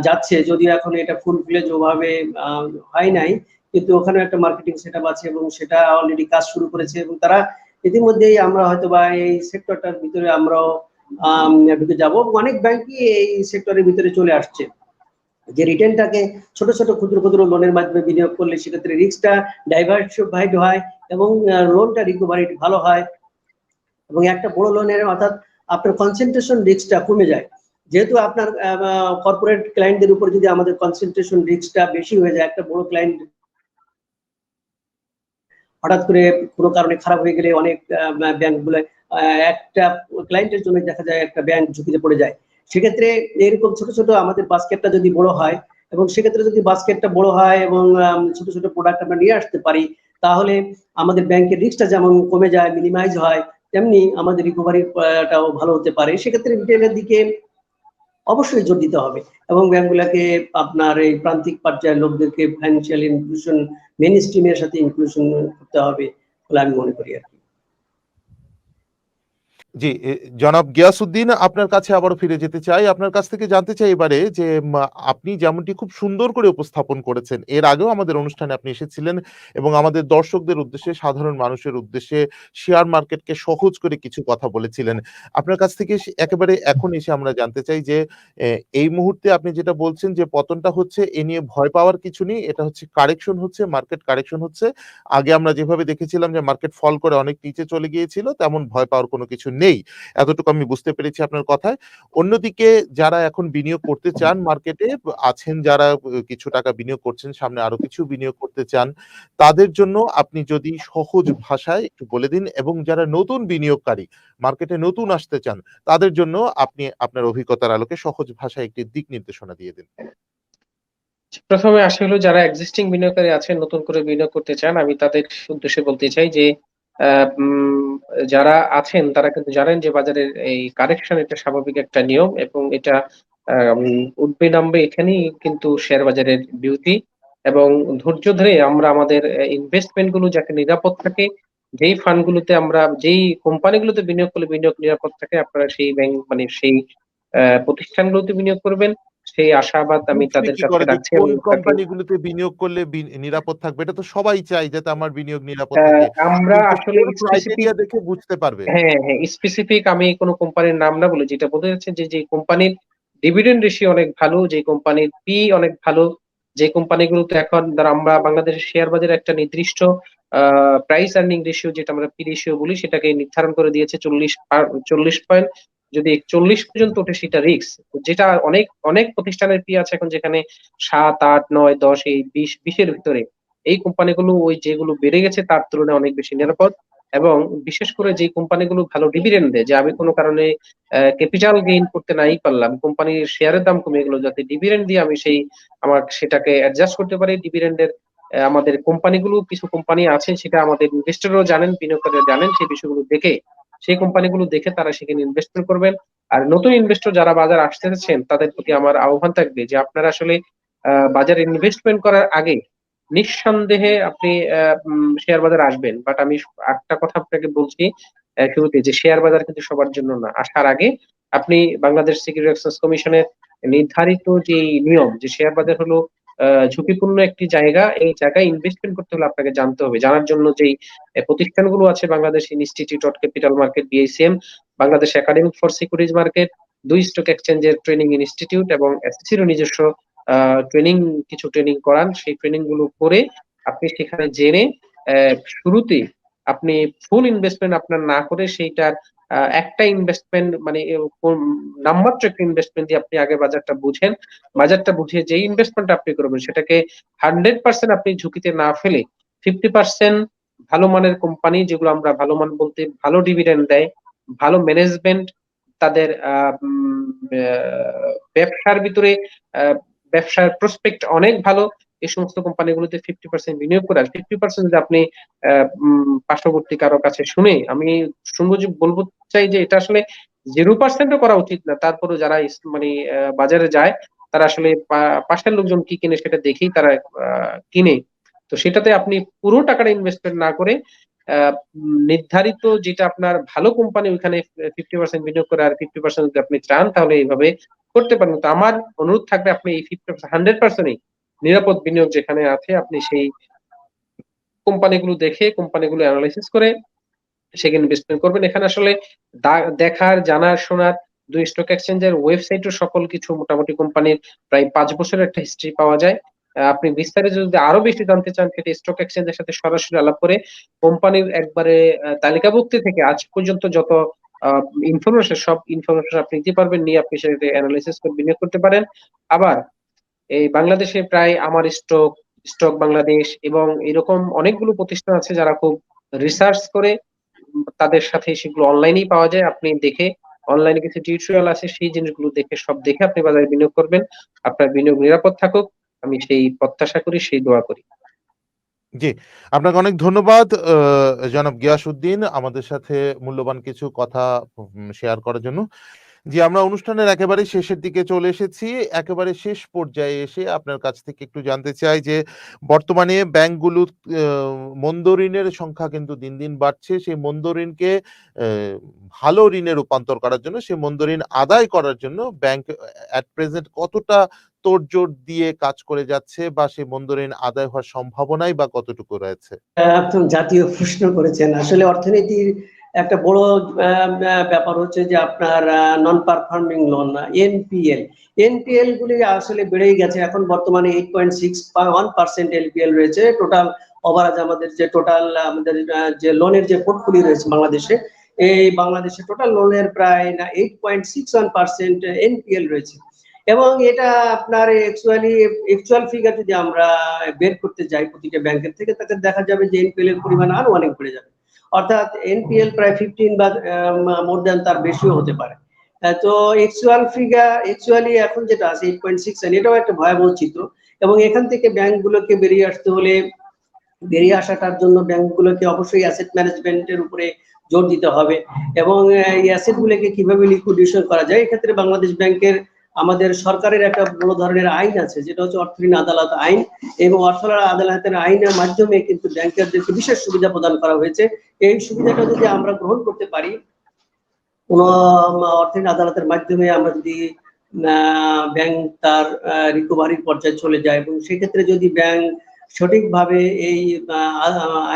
যাচ্ছে, যদিও এখন এটা ফুল ফ্লেজ ওভাবে হয় নাই, কিন্তু ওখানে একটা মার্কেটিং সেটআপ আছে এবং সেটা অলরেডি কাজ শুরু করেছে, এবং তারা ইতিমধ্যেই আমরা হয়তো বা এই সেক্টরটার ভিতরে আমরাও ঢুকে যাব। অনেক ব্যাংকই এই সেক্টরের ভিতরে চলে আসছে, যে রিটেলটাকে ছোট ছোট ক্ষুদ্র ক্ষুদ্র লোনের মাধ্যমে বিনিয়োগ করলে সেক্ষেত্রে রিস্কটা ডাইভার্সিফাইড হয় এবং লোনটা রিকভারি ভালো হয়, এবং একটা বড় লোনের অর্থাৎ আপনার কনসেন্ট্রেশন রিস্কটা কমে যায়। যেহেতু আপনার কর্পোরেট ক্লায়েন্টদের উপর যদি আমাদের কনসেন্ট্রেশন রিস্কটা বেশি হয়ে যায়, একটা বড় ক্লায়েন্ট হঠাৎ করে কোনো কারণে খারাপ হয়ে গেলে অনেক ব্যাংকগুলো একটা ক্লায়েন্টের জন্য দেখা যায় একটা ব্যাংক ঝুঁকিতে পড়ে যায়। সেক্ষেত্রে এরকম ছোট ছোট আমাদের বাস্কেটটা যদি বড় হয়, এবং সেক্ষেত্রে যদি বাস্কেটটা বড় হয় এবং ছোট ছোট প্রোডাক্ট আমরা নিয়ে আসতে পারি, তাহলে আমাদের ব্যাংকের রিস্কটা যেমন কমে যায়, মিনিমাইজ হয়, তেমনি আমাদের রিকভারিটাও ভালো হতে পারে। সেক্ষেত্রে রিটেলের দিকে অবশ্যই জোর দিতে হবে, এবং ব্যাংকগুলোকে আপনার এই প্রান্তিক পর্যায়ের লোকদেরকে ফাইন্যান্সিয়াল ইনক্লুশন মেইন স্ট্রিমের সাথে ইনক্লুশন করতে হবে বলে আমি মনে করি আর কি। জি, জনাব গিয়াসউদ্দিন, আপনার কাছে আবারও ফিরে যেতে চাই। আপনার কাছ থেকে জানতে চাই এবারে যে আপনি যেমনটি খুব সুন্দর করে উপস্থাপন করেছেন, এর আগেও আমাদের অনুষ্ঠানে আপনি এসেছিলেন এবং আমাদের দর্শকদের উদ্দেশ্যে, সাধারণ মানুষের উদ্দেশ্যে শেয়ার মার্কেটকে সহজ করে কিছু কথা বলেছিলেন। আপনার কাছ থেকে একেবারে এখন এসে আমরা জানতে চাই যে এই মুহূর্তে আপনি যেটা বলছেন যে পতনটা হচ্ছে, এ নিয়ে ভয় পাওয়ার কিছু নেই। এটা হচ্ছে কারেকশন হচ্ছে, মার্কেট কারেকশন হচ্ছে। আগে আমরা যেভাবে দেখেছিলাম যে মার্কেট ফল করে অনেক নিচে চলে গিয়েছিল, তেমন ভয় পাওয়ার কোনো কিছু নেই। এতটুকু আমি বুঝতে পেরেছি আপনার কথায়। অন্যদিকে যারা এখন বিনিয়োগ করতে চান মার্কেটে আছেন, যারা কিছু টাকা বিনিয়োগ করছেন, সামনে আরো কিছু বিনিয়োগ করতে চান, তাদের জন্য আপনি যদি সহজ ভাষায় একটু বলে দিন, এবং যারা নতুন বিনিয়োগকারী, মার্কেটে নতুন আসতে চান, তাদের জন্য আপনি আপনার অভিজ্ঞতার আলোকে সহজ ভাষায় একটি দিক নির্দেশনা দিয়ে দিন। প্রথমে আসে হলো যারা এক্সিস্টিং বিনিয়োগকারী আছেন, নতুন করে বিনিয়োগ করতে চান, আমি তাদের উদ্দেশ্যে বলতে চাই যে যারা আছেন তারা কিন্তু জানেন যে বাজারের এই কারেকশন এটা স্বাভাবিক একটা নিয়ম, এবং এটা উঠবে নামবে, এখানেই কিন্তু শেয়ার বাজারের বিউটি। এবং ধৈর্য ধরে আমরা আমাদের ইনভেস্টমেন্ট গুলো যাতে নিরাপদ থাকে, যেই ফান্ড গুলোতে আমরা, যেই কোম্পানিগুলোতে বিনিয়োগ করলে বিনিয়োগ নিরাপদ থাকে, আপনারা সেই ব্যাংক মানে সেই প্রতিষ্ঠানগুলোতে বিনিয়োগ করবেন, সেই আশাবাদ আমি বুঝবে তাদের কি কাছে করে যে রাখছি কোন এবং তাকে কোম্পানিগুলোতে বিনিয়োগ করলে নিরাপদ থাকবে? এটা তো সবাই চায় যাতে আমার বিনিয়োগ নিরাপদ থাকে। আমরা কিন্তু আসলে কোন স্পেসিফিক, ক্রাইটেরিয়া দেখে বুঝতে পারবে? হ্যাঁ, স্পেসিফিক আমি কোনো কোম্পানির নাম না বলে যেটা বোঝা যাচ্ছে যে, যে কোম্পানির ডিভিডেন্ড রেশিও অনেক ভালো, যে কোম্পানির পি অনেক ভালো, যে কোম্পানিগুলোতে এখন ধর আমরা বাংলাদেশের শেয়ার বাজারে একটা নির্দিষ্ট প্রাইস আর্নিং রেশিও, যেটা আমরা পি রেশিও বলি, সেটাকে নির্ধারণ করে দিয়েছে 40 পয়েন্ট। যদি 40 পর্যন্ত ওঠে সেটা রিস্ক। যেটা অনেক অনেক প্রতিষ্ঠানের পি আছে এখন যেখানে 7, 8, 9, 10, এই 20 এর ভিতরে। এই কোম্পানিগুলো ওই যেগুলো বেড়ে গেছে তার তুলনায় অনেক বেশি নিরাপদ, এবং বিশেষ করে যে কোম্পানিগুলো ভালো ডিভিডেন্ড দেয়, যে আমি কোনো কারণে ক্যাপিটাল গেইন করতে নাই পারলাম, কোম্পানির শেয়ারের দাম কমে গেলো, যাতে ডিভিডেন্ড দিয়ে আমি আমার সেটাকে অ্যাডজাস্ট করতে পারি ডিভিডেন্ডের। আমাদের কোম্পানিগুলো, কিছু কোম্পানি আছে সেটা আমাদের ইনভেস্টররাও জানেন, বিনিয়োগকারীরা জানেন, সেই বিষয়গুলো দেখে, সেই কোম্পানিগুলো দেখে তারা সেখানে ইনভেস্টমেন্ট করবেন। আর নতুন ইনভেস্টর যারা বাজার আসতে চাচ্ছেন তাদের প্রতি আমার আহ্বান থাকবে যে আপনারা আসলে বাজারে ইনভেস্টমেন্ট করার আগে নিঃসন্দেহে আপনি শেয়ার বাজারে আসবেন। বাট আমি একটা কথা আপনাকে বলছি শুরুতে, যে শেয়ার বাজার কিন্তু সবার জন্য না। আসার আগে আপনি বাংলাদেশ সিকিউরিটি এক্সচেঞ্জ কমিশনের নির্ধারিত যে নিয়ম, যে শেয়ার বাজার হলো ঝুঁকিপূর্ণ একটি জায়গা, এই জায়গায় ইনভেস্টমেন্ট করতে হলে আপনাকে জানতে হবে। জানার জন্য যেই প্রতিষ্ঠানগুলো আছে, Bangladesh institute of capital market BICM, Bangladesh academic for securities market, 2 stock এক্সচেঞ্জের ট্রেনিং ইনস্টিটিউট এবং এসএসসির নিজস্ব কিছু ট্রেনিং করান। সেই ট্রেনিং গুলো করে আপনি সেখানে জেনে শুরুতে আপনি ফুল ইনভেস্টমেন্ট আপনার না করে সেইটার একটা ইনভেস্টমেন্ট মানে নামমাত্র একটা ইনভেস্টমেন্ট দিয়ে আপনি আগে বাজারটা বুঝে যে ইনভেস্টমেন্ট আপনি করবেন সেটাকে 100% আপনি ঝুঁকিতে না ফেলে 50% ভালো মানের কোম্পানি, যেগুলো আমরা ভালো মান বলতে ভালো ডিভিডেন্ড দেয়, ভালো ম্যানেজমেন্ট, তাদের ব্যবসার ভিতরে ব্যবসার প্রসপেক্ট অনেক ভালো, এই সমস্ত কোম্পানিগুলোতে 50% বিনিয়োগ করে, আর 50% যদি আপনি পার্শ্ববর্তী কারো কাছে শুনে, আমি শুনবো যে বলবো চাই যে এটা আসলে 0%ও করা উচিত না। তারপরে যারা মানে বাজারে যায় তারা আসলে পাশের লোকজন কি কিনে সেটা দেখেই তারা কিনে। তো সেটাতে আপনি পুরো টাকাটা ইনভেস্টমেন্ট না করে নির্ধারিত যেটা আপনার ভালো কোম্পানি ওইখানে 50% বিনিয়োগ করে, আর 50% যদি আপনি চান তাহলে এইভাবে করতে পারেন। তো আমার অনুরোধ থাকবে আপনি এই 100%ই নিরাপদ বিনিয়োগ যেখানে আছে আপনি সেই কোম্পানিগুলো দেখে, কোম্পানিগুলো অ্যানালাইসিস করে সেখানে ইনভেস্টমেন্ট করবেন। এখানে আসলে দেখার, জানার, শোনার, 2 স্টক এক্সচেঞ্জের ওয়েবসাইটে সকল কিছু মোটামুটি কোম্পানির প্রায় 5 বছরের একটা হিস্ট্রি পাওয়া যায়। আপনি বিস্তারিত যদি আরো বেশি জানতে চান সেটা স্টক এক্সচেঞ্জের সাথে সরাসরি আলাপ করে কোম্পানির একবারে তালিকাভুক্তি থেকে আজ পর্যন্ত যত ইনফরমেশন, সব ইনফরমেশন আপনি নিতে পারবেন, নিয়ে আপনি সেটা অ্যানালাইসিস করে বিনিয়োগ করতে পারেন। আবার এই বাংলাদেশে প্রায় আমার স্টক বাংলাদেশ এবং এরকম অনেকগুলো প্রতিষ্ঠান আছে যারা খুব রিসার্চ করে, তাদের সাথে সেগুলো অনলাইনেই পাওয়া যায়। আপনি দেখে, অনলাইনে কিছু টিউটোরিয়াল আছে, সেই জিনিসগুলো দেখে আপনি বাজারে বিনিয়োগ করবেন। আপনার বিনিয়োগ নিরাপদ থাকুক, আমি সেই প্রত্যাশা করি, সেই দোয়া করি। জি, আপনাকে অনেক ধন্যবাদ জনাব গিয়াসউদ্দিন আমাদের সাথে মূল্যবান কিছু কথা শেয়ার করার জন্য। জি, আমরা অনুষ্ঠানের একেবারে শেষের দিকে চলে এসেছি। একেবারে শেষ পর্যায়ে এসে আপনার কাছ থেকে একটু জানতে চাই যে বর্তমানে ব্যাংকগুলো মন্দ ঋণের সংখ্যা কিন্তু দিন, দিন বাড়ছে। সেই মন্দ ঋণকে ভালো ঋণে রূপান্তর করার জন্য, সেই মন্দ ঋণ আদায় করার জন্য ব্যাংক এট প্রেজেন্ট কতটা তোড়জোড় দিয়ে কাজ করে যাচ্ছে, বা সেই মন্দ ঋণ আদায় হওয়ার সম্ভাবনাই বা কতটুকু রয়েছে? একদম জাতীয় প্রশ্ন করেছেন। আসলে অর্থনীতির একটা বড় ব্যাপার হচ্ছে যে আপনার নন পারফর্মিং লোন, এনপিএল গুলি আসলে বেড়েই গেছে। এখন বর্তমানে 8.61% এনপিএল রয়েছে। টোটাল ওভারঅল আমাদের যে লোনের যে পোর্টফোলিও রয়েছে বাংলাদেশে, এই বাংলাদেশে টোটাল লোনের প্রায় 8.61% এনপিএল রয়েছে। এবং এটা আপনার অ্যাকচুয়াল ফিগার যদি আমরা বের করতে যাই প্রতিটা ব্যাংকের থেকে, তাতে দেখা যাবে যে এনপিএল এর পরিমাণ আরো অনেক বেড়ে যাবে। অর্থাৎ এনপিএল প্রায় 15 বা মোর দ্যান তার বেশিও হতে পারে। তো অ্যাকচুয়ালি এখন যেটা আছে 8.6, এটাও একটা ভয়াবহ চিত্র। এবং এখান থেকে ব্যাংকগুলোকে বেরিয়ে আসাটার জন্য ব্যাংকগুলোকে অবশ্যই অ্যাসেট ম্যানেজমেন্টের উপরে জোর দিতে হবে, এবং এই অ্যাসেটগুলোকে কিভাবে লিকুইডেশন করা যায়। এক্ষেত্রে বাংলাদেশ ব্যাংকের আমাদের সরকারের একটা বড় ধরনের আইন আছে, যেটা হচ্ছে অর্থ ঋণ আদালত আইন, এবং অর্থ আদালতের আইনের মাধ্যমে কিন্তু ব্যাংকারদেরকে বিশেষ সুবিধা প্রদান করা হয়েছে। এই সুবিধাটা যদি আমরা গ্রহণ করতে পারি, কোন অর্থ ঋণ আদালতের মাধ্যমে আমরা যদি ব্যাংক তার রিকভারির পর্যায়ে চলে যায়, এবং সেক্ষেত্রে যদি ব্যাংক সঠিকভাবে এই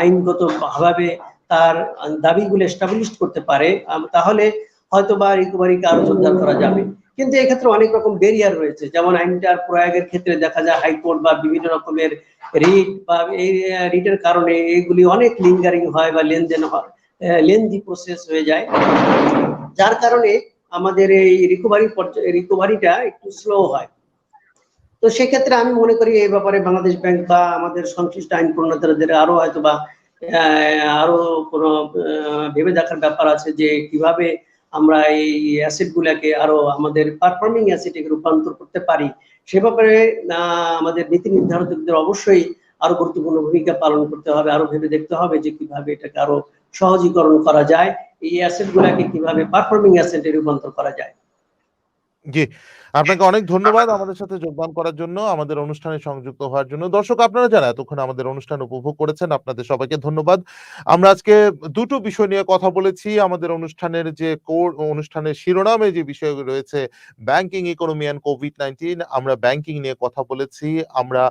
আইনগত ভাবে তার দাবিগুলো এস্টাবলিশ করতে পারে, তাহলে হয়তো বা রিকভারিকে আরো জোরদার করা যাবে। কিন্তু এক্ষেত্রে অনেক রকম ব্যারিয়ার রয়েছে, যেমন আইনটার প্রয়োগের ক্ষেত্রে দেখা যায় হাইকোর্ট বা বিভিন্ন রকমের রিট, বা এই রিটের কারণে এগুলি অনেক লিঙ্গারিং হয় বা লেনদি প্রসেস হয়ে যায়, যার কারণে আমাদের এই রিকভারিটা একটু স্লো হয়। তো সেক্ষেত্রে আমি মনে করি এই ব্যাপারে বাংলাদেশ ব্যাংক বা আমাদের সংশ্লিষ্ট আইন প্রণেতাদের আরো হয়তোবা আরো কোনো ভেবে দেখার ব্যাপার আছে যে কিভাবে আমরা এই অ্যাসেট গুলাকে আরো আমাদের পারফর্মিং অ্যাসেটে রূপান্তর করতে পারি। সে ব্যাপারে আমাদের নীতি নির্ধারকদের অবশ্যই আরো গুরুত্বপূর্ণ ভূমিকা পালন করতে হবে, আরো ভেবে দেখতে হবে যে কিভাবে এটাকে আরো সহজীকরণ করা যায়, এই অ্যাসেট গুলাকে কিভাবে পারফর্মিং অ্যাসেটে রূপান্তর করা যায়। জি, আপনাকে অনেক ধন্যবাদ আমাদের সাথে যোগদান করার জন্য, আমাদের অনুষ্ঠানে সংযুক্ত হওয়ার জন্য। দর্শক আপনারা যারা এতক্ষণ আমাদের অনুষ্ঠান উপভোগ করেছেন, আপনাদের সবাইকে ধন্যবাদ। আমরা আজকে দুটো বিষয় নিয়ে কথা বলেছি। আমাদের অনুষ্ঠানের যে অনুষ্ঠানের শিরোনামে যে বিষয় রয়েছে ব্যাংকিং ইকোনমি অ্যান্ড কোভিড-19, আমরা ব্যাংকিং নিয়ে কথা বলেছি, আমরা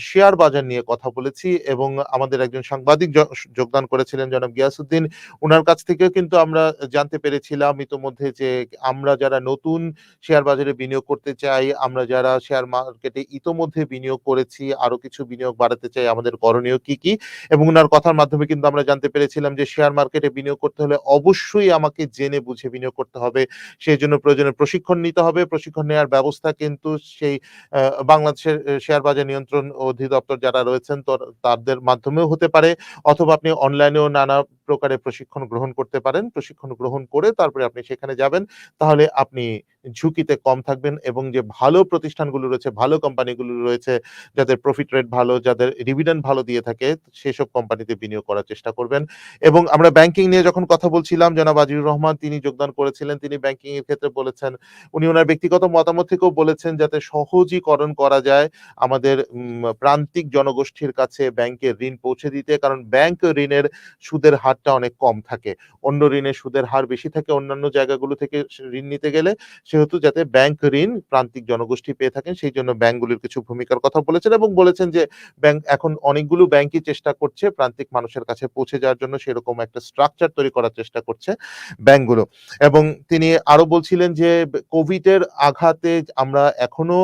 শেয়ার বাজার নিয়ে কথা বলেছি এবং আমাদের একজন সাংবাদিক যোগদান করেছিলেন জনাব গিয়াসউদ্দিন। উনার কাছ থেকেও কিন্তু আমরা জানতে পেরেছিলাম ইতোমধ্যে যে আমরা যারা নতুন শেয়ার বাজারে বিনিয়োগ করতে চাই, আমরা যারা শেয়ার মার্কেটে ইতোমধ্যে বিনিয়োগ করেছি, আরো কিছু বিনিয়োগ বাড়াতে চাই, আমাদের করণীয় কি, কি? এবং উনার কথার মাধ্যমে কিন্তু আমরা জানতে পেরেছিলাম যে শেয়ার মার্কেটে বিনিয়োগ করতে হলে অবশ্যই আমাকে জেনে বুঝে বিনিয়োগ করতে হবে। সেজন্য প্রয়োজনে প্রশিক্ষণ নিতে হবে। প্রশিক্ষণ নেওয়ার ব্যবস্থা কিন্তু সেই বাংলাদেশের শেয়ার বাজার নিয়ন্ত্রণ অধিদপ্তর যারা রয়েছেন তাদের মাধ্যমেও হতে পারে, অথবা আপনি অনলাইনেও নানা প্রকারের প্রশিক্ষণ গ্রহণ করতে পারেন। প্রশিক্ষণ গ্রহণ করে তারপরে আপনি সেখানে যাবেন। তাহলে আপনি ঝুঁকিতে কম থাকবেন এবং যে ভালো প্রতিষ্ঠানগুলো রয়েছে, ভালো কোম্পানিগুলো রয়েছে, যাদের প্রফিট রেট ভালো, যাদের ডিভিডেন্ড ভালো দিয়ে থাকে, সেসব কোম্পানিতে বিনিয়োগ করার চেষ্টা করবেন। এবং আমরা ব্যাংকিং নিয়ে যখন কথা বলছিলাম, জনাব আজিজুর রহমান তিনি যোগদান করেছিলেন। তিনি ব্যাংকিং এর ক্ষেত্রে বলেছেন, উনি ওনার ব্যক্তিগত মতামত থেকেও বলেছেন যাতে সহজীকরণ করা যায় আমাদের প্রান্তিক জনগোষ্ঠীর কাছে ব্যাংকের ঋণ পৌঁছে দিতে। কারণ ব্যাংক ঋণের সুদের হারটা অনেক কম থাকে। অন্য ঋণের সুদের হার বেশি থাকে অন্যান্য জায়গাগুলো থেকে ঋণ নিতে গেলে। সেহেতু যাতে ব্যাংক ঋণ প্রান্তিক জনগোষ্ঠী পেয়ে থাকেন সেই জন্য ব্যাংকগুলির কিছু ভূমিকার কথা বলেছেন এবং বলেছেন যে ব্যাংক এখন অনেকগুলো ব্যাংকই চেষ্টা করছে প্রান্তিক মানুষের কাছে পৌঁছে যাওয়ার জন্য, সেরকম একটা স্ট্রাকচার তৈরি করার চেষ্টা করছে ব্যাংকগুলো। এবং তিনি আরো বলছিলেন যে কোভিডের আঘাতে আমরা এখনো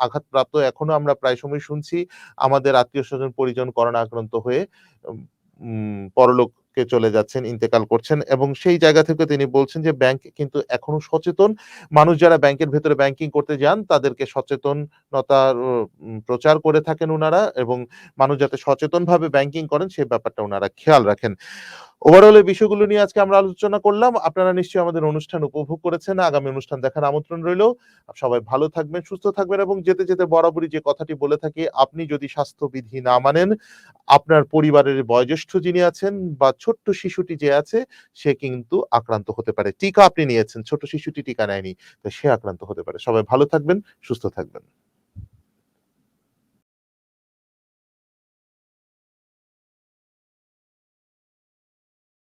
আঘাতপ্রাপ্ত, এখনো আমরা প্রায় সময় শুনছি আমাদের আত্মীয়-স্বজন পরিজন করোনা আক্রান্ত হয়ে পরলোকে চলে যাচ্ছেন, ইন্তেকাল করছেন এবং সেই জায়গা থেকে তিনি বলছেন যে ব্যাংক কিন্তু এখনো সচেতন। মানুষ যারা ব্যাংকের ভেতরে ব্যাংকিং করতে যান তাদেরকে সচেতনতার প্রচার করে থাকেন উনারা এবং মানুষ যাতে সচেতনভাবে ব্যাংকিং করেন সেই ব্যাপারটা উনারা খেয়াল রাখেন। ওভারঅল এই বিষয়গুলো নিয়ে আজকে আমরা আলোচনা করলাম। আপনারা নিশ্চয়ই আমাদের অনুষ্ঠান উপভোগ করেছেন। আগামী অনুষ্ঠান দেখার আমন্ত্রণ রইল। সবাই ভালো থাকবেন, সুস্থ থাকবেন এবং যেতে, যেতে বরাবরই যে কথাটি বলে থাকি, আপনি যদি স্বাস্থ্যবিধি না মানেন, আপনার পরিবারের বয়োজ্যেষ্ঠ যিনি আছেন বা ছোট্ট শিশুটি যে আছে সে কিন্তু আক্রান্ত হতে পারে। টিকা আপনি নিয়েছেন, ছোট শিশুটি টিকা নেয়নি, তো সে আক্রান্ত হতে পারে। সবাই ভালো থাকবেন, সুস্থ থাকবেন।